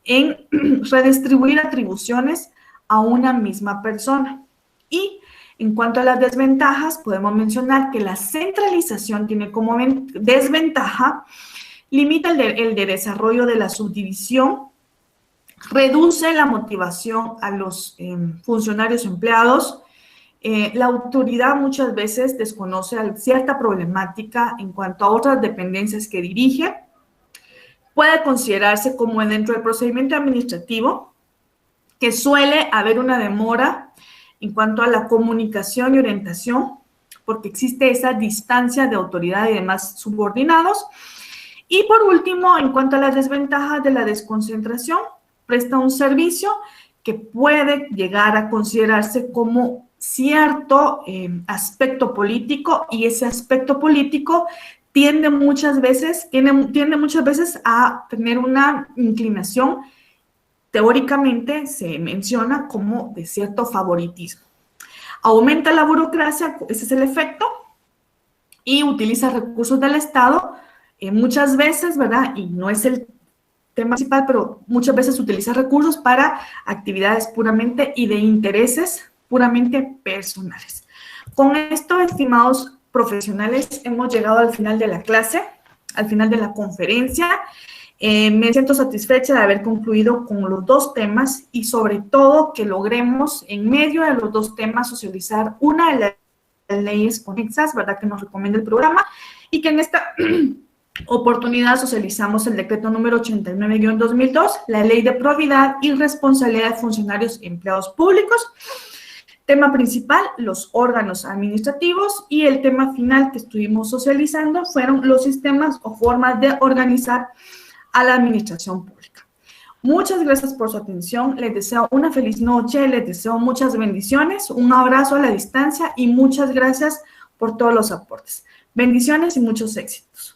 en redistribuir atribuciones a una misma persona. Y en cuanto a las desventajas, podemos mencionar que la centralización tiene como desventaja, limita el de desarrollo de la subdivisión, reduce la motivación a los funcionarios empleados. La autoridad muchas veces desconoce cierta problemática en cuanto a otras dependencias que dirige. Puede considerarse como dentro del procedimiento administrativo, que suele haber una demora en cuanto a la comunicación y orientación, porque existe esa distancia de autoridad y demás subordinados. Y por último, en cuanto a las desventajas de la desconcentración, presta un servicio que puede llegar a considerarse como cierto aspecto político, y ese aspecto político tiende muchas veces a tener una inclinación, teóricamente se menciona como de cierto favoritismo. Aumenta la burocracia, ese es el efecto, y utiliza recursos del Estado muchas veces, ¿verdad? Y no es el tema principal, pero muchas veces utiliza recursos para actividades puramente y de intereses puramente personales. Con esto, estimados profesionales, hemos llegado al final de la clase, al final de la conferencia. Me siento satisfecha de haber concluido con los dos temas y sobre todo que logremos en medio de los dos temas socializar una de las leyes conexas, ¿verdad?, que nos recomienda el programa, y que en esta oportunidad socializamos el decreto número 89-2002, la ley de probidad y responsabilidad de funcionarios y empleados públicos. Tema principal, los órganos administrativos, y el tema final que estuvimos socializando fueron los sistemas o formas de organizar a la administración pública. Muchas gracias por su atención, les deseo una feliz noche, les deseo muchas bendiciones, un abrazo a la distancia y muchas gracias por todos los aportes. Bendiciones y muchos éxitos.